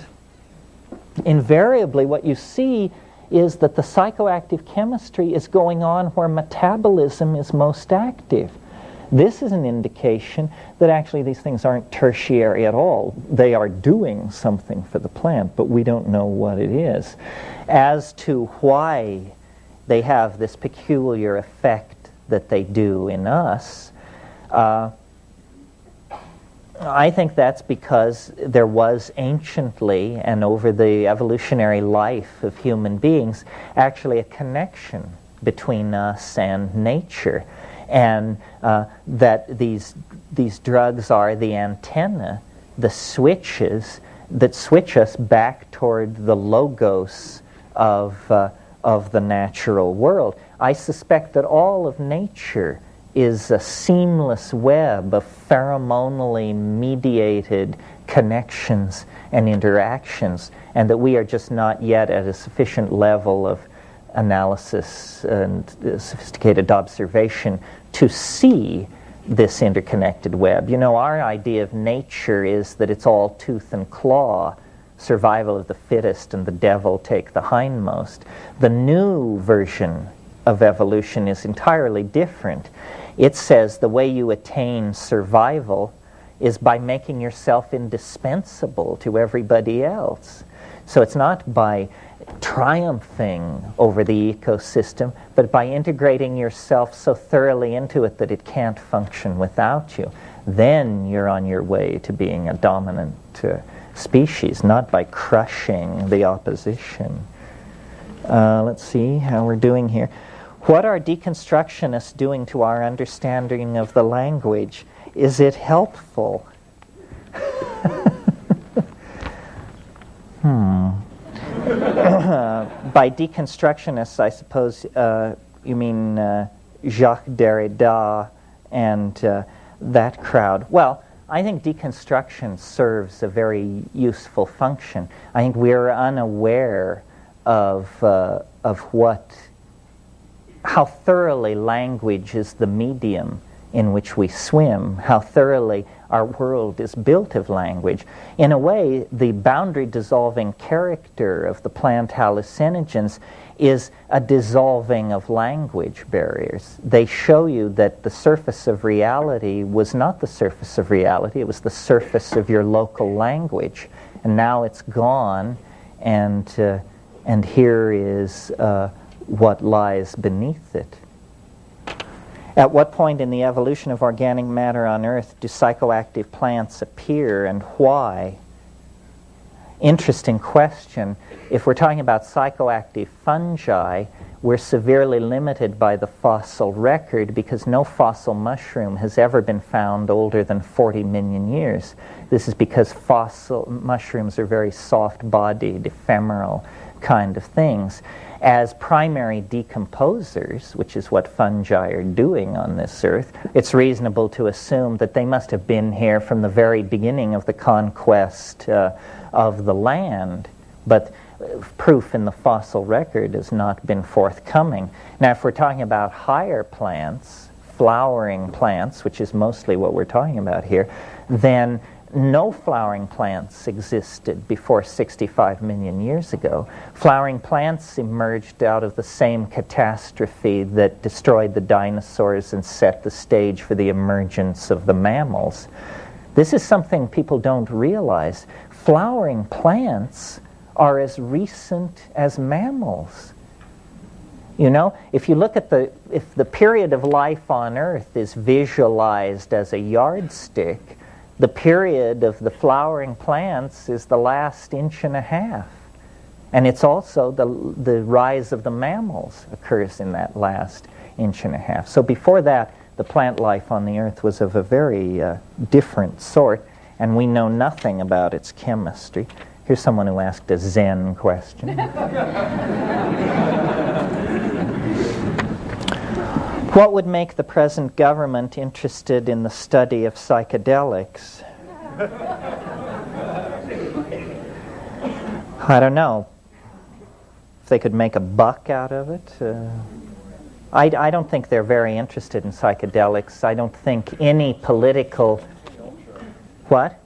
[SPEAKER 1] invariably what you see is that the psychoactive chemistry is going on where metabolism is most active. This is an indication that actually these things aren't tertiary at all. They are doing something for the plant, but we don't know what it is. As to why they have this peculiar effect that they do in us, I think that's because there was anciently and over the evolutionary life of human beings actually a connection between us and nature, and that these drugs are the antenna, the switches that switch us back toward the logos of the natural world. I suspect that all of nature is a seamless web of pheromonally mediated connections and interactions, and that we are just not yet at a sufficient level of analysis and sophisticated observation to see this interconnected web. You know, our idea of nature is that it's all tooth and claw, survival of the fittest and the devil take the hindmost. The new version of evolution is entirely different. It says the way you attain survival is by making yourself indispensable to everybody else. So it's not by triumphing over the ecosystem, but by integrating yourself so thoroughly into it that it can't function without you. Then you're on your way to being a dominant species, not by crushing the opposition. Let's see how we're doing here. What are deconstructionists doing to our understanding of the language? Is it helpful? By deconstructionists, I suppose you mean Jacques Derrida and that crowd. Well, I think deconstruction serves a very useful function. I think we're unaware of how thoroughly language is the medium in which we swim, how thoroughly our world is built of language. In a way, the boundary-dissolving character of the plant hallucinogens is a dissolving of language barriers. They show you that the surface of reality was not the surface of reality, it was the surface of your local language. And now it's gone, and here is what lies beneath it. At what point in the evolution of organic matter on Earth do psychoactive plants appear, and why? Interesting question. If we're talking about psychoactive fungi, we're severely limited by the fossil record because no fossil mushroom has ever been found older than 40 million years. This is because fossil mushrooms are very soft-bodied, ephemeral kind of things. As primary decomposers, which is what fungi are doing on this earth, it's reasonable to assume that they must have been here from the very beginning of the conquest of the land. But proof in the fossil record has not been forthcoming. Now, if we're talking about higher plants, flowering plants, which is mostly what we're talking about here, then no flowering plants existed before 65 million years ago. Flowering plants emerged out of the same catastrophe that destroyed the dinosaurs and set the stage for the emergence of the mammals. This is something people don't realize. Flowering plants are as recent as mammals. You know, if you look at if the period of life on Earth is visualized as a yardstick, the period of the flowering plants is the last inch and a half. And it's also the rise of the mammals occurs in that last inch and a half. So before that, the plant life on the Earth was of a very different sort, and we know nothing about its chemistry. Here's someone who asked a Zen question. What would make the present government interested in the study of psychedelics? I don't know if they could make a buck out of it. I don't think they're very interested in psychedelics. I don't think any political... What?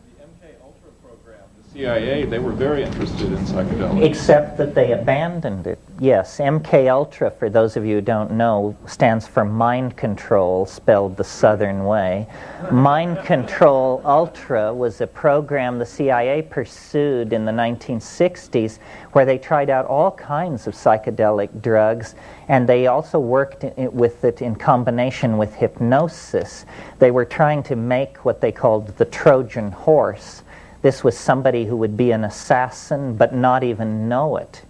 [SPEAKER 2] CIA, they were very interested in psychedelics.
[SPEAKER 1] Except that they abandoned it. Yes, MK Ultra, for those of you who don't know, stands for mind control, spelled the Southern way. Mind Control Ultra was a program the CIA pursued in the 1960s where they tried out all kinds of psychedelic drugs, and they also worked with it in combination with hypnosis. They were trying to make what they called the Trojan horse. This was somebody who would be an assassin but not even know it.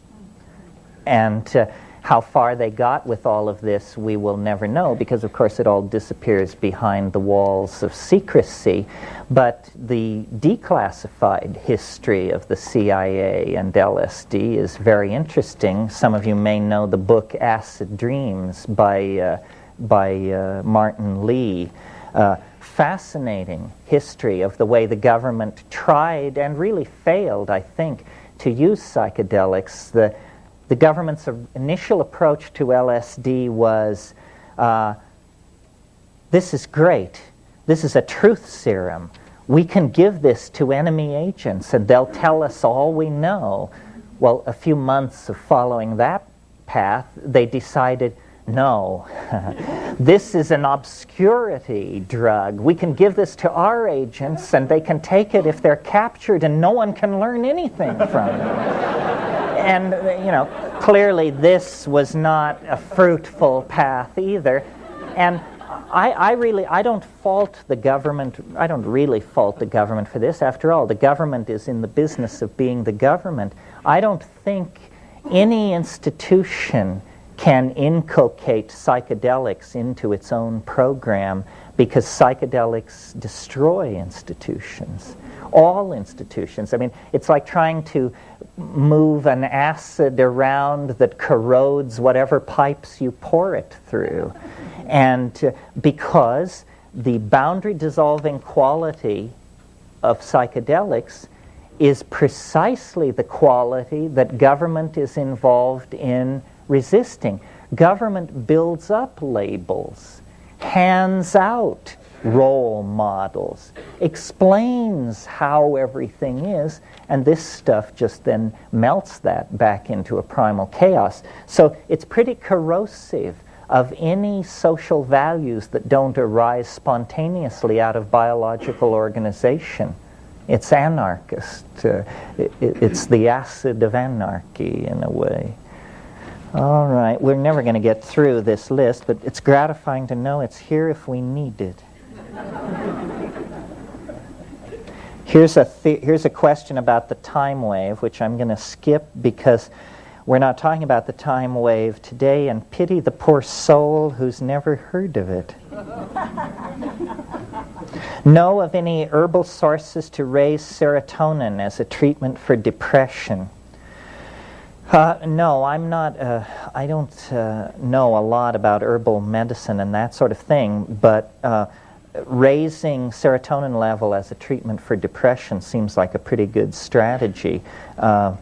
[SPEAKER 1] And how far they got with all of this, we will never know, because of course it all disappears behind the walls of secrecy. But the declassified history of the CIA and LSD is very interesting. Some of you may know the book Acid Dreams by Martin Lee. Fascinating history of the way the government tried and really failed, I think, to use psychedelics. The government's initial approach to LSD was, this is great. This is a truth serum. We can give this to enemy agents and they'll tell us all we know. Well, a few months of following that path, they decided, no, this is an obscurity drug. We can give this to our agents and they can take it if they're captured and no one can learn anything from it. And, you know, clearly this was not a fruitful path either. And I don't fault the government. I don't really fault the government for this. After all, the government is in the business of being the government. I don't think any institution can inculcate psychedelics into its own program, because psychedelics destroy institutions. All institutions. I mean, it's like trying to move an acid around that corrodes whatever pipes you pour it through. And because the boundary dissolving quality of psychedelics is precisely the quality that government is involved in resisting. Government builds up labels, hands out role models, explains how everything is, and this stuff just then melts that back into a primal chaos. So it's pretty corrosive of any social values that don't arise spontaneously out of biological organization. It's anarchist. It's the acid of anarchy in a way. All right, we're never going to get through this list, but it's gratifying to know it's here if we need it. Here's a question about the time wave, which I'm going to skip because we're not talking about the time wave today, and pity the poor soul who's never heard of it. Know of any herbal sources to raise serotonin as a treatment for depression? No, I'm not. I don't know a lot about herbal medicine and that sort of thing, but raising serotonin level as a treatment for depression seems like a pretty good strategy. I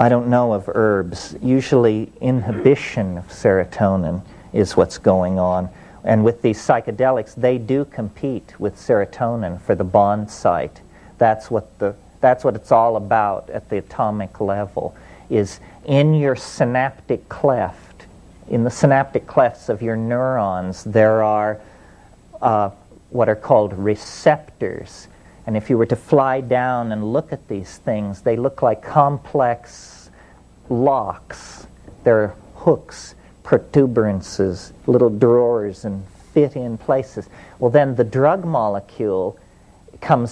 [SPEAKER 1] don't know of herbs. Usually inhibition of serotonin is what's going on. And with these psychedelics, they do compete with serotonin for the bond site. That's what it's all about at the atomic level, is in your synaptic cleft. In the synaptic clefts of your neurons, there are what are called receptors. And if you were to fly down and look at these things, they look like complex locks. They're hooks, protuberances, little drawers, and fit in places. Well, then the drug molecule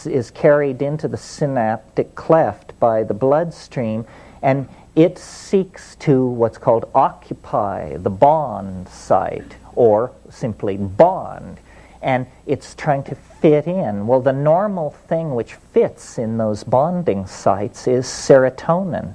[SPEAKER 1] is carried into the synaptic cleft by the bloodstream, and it seeks to what's called occupy the bond site, or simply bond. And it's trying to fit in. Well, the normal thing which fits in those bonding sites is serotonin.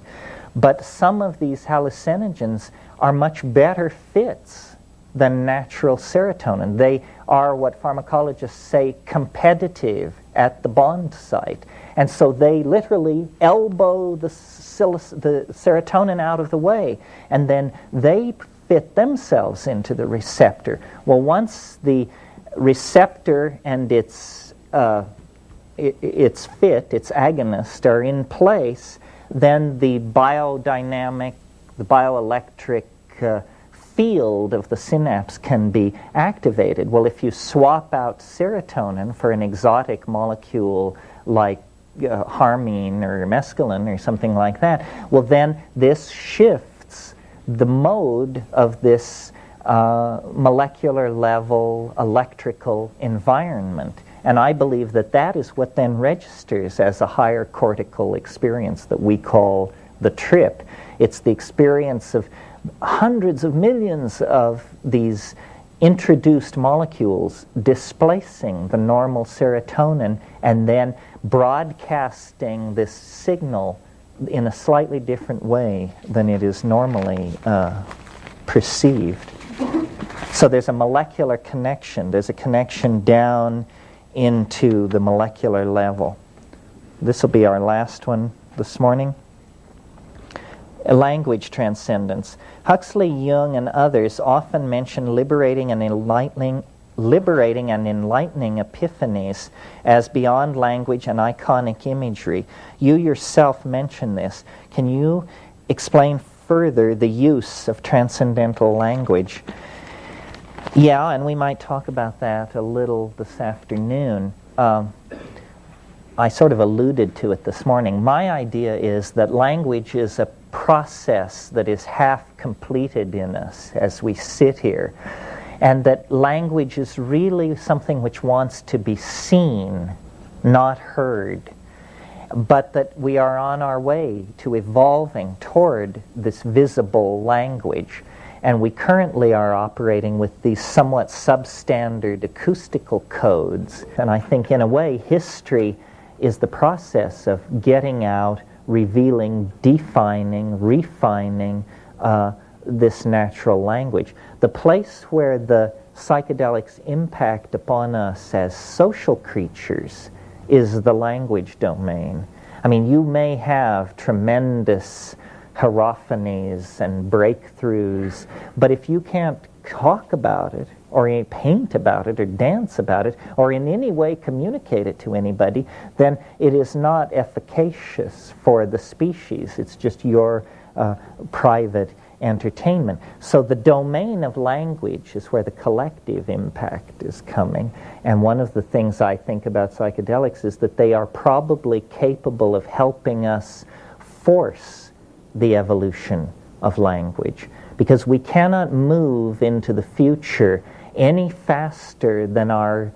[SPEAKER 1] But some of these hallucinogens are much better fits than natural serotonin. They are what pharmacologists say competitive at the bond site. And so they literally elbow the serotonin out of the way, and then they fit themselves into the receptor. Well, once the receptor and its agonist are in place, then the biodynamic, the bioelectric field of the synapse can be activated. Well, if you swap out serotonin for an exotic molecule like harmine or mescaline or something like that, well, then this shifts the mode of this molecular level electrical environment. And I believe that that is what then registers as a higher cortical experience that we call the trip. It's the experience of hundreds of millions of these introduced molecules displacing the normal serotonin and then broadcasting this signal in a slightly different way than it is normally perceived. So there's a molecular connection. There's a connection down into the molecular level. This will be our last one this morning. Language transcendence. Huxley, Jung, and others often mention liberating and enlightening epiphanies as beyond language and iconic imagery. You yourself mention this. Can you explain further the use of transcendental language? Yeah, and we might talk about that a little this afternoon. I sort of alluded to it this morning. My idea is that language is a process that is half completed in us as we sit here, and that language is really something which wants to be seen, not heard, but that we are on our way to evolving toward this visible language. And we currently are operating with these somewhat substandard acoustical codes. And I think in a way history is the process of getting out, revealing, defining, refining this natural language. The place where the psychedelics impact upon us as social creatures is the language domain. I mean, you may have tremendous hierophanies and breakthroughs, but if you can't talk about it, or paint about it, or dance about it, or in any way communicate it to anybody, then it is not efficacious for the species. It's just your private entertainment. So the domain of language is where the collective impact is coming. And one of the things I think about psychedelics is that they are probably capable of helping us force the evolution of language, because we cannot move into the future any faster than our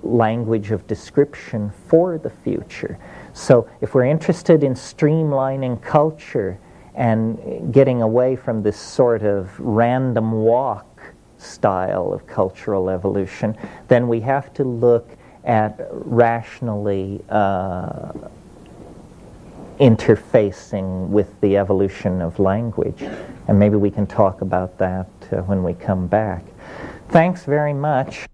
[SPEAKER 1] language of description for the future. So if we're interested in streamlining culture and getting away from this sort of random walk style of cultural evolution, then we have to look at rationally interfacing with the evolution of language. And maybe we can talk about that when we come back. Thanks very much.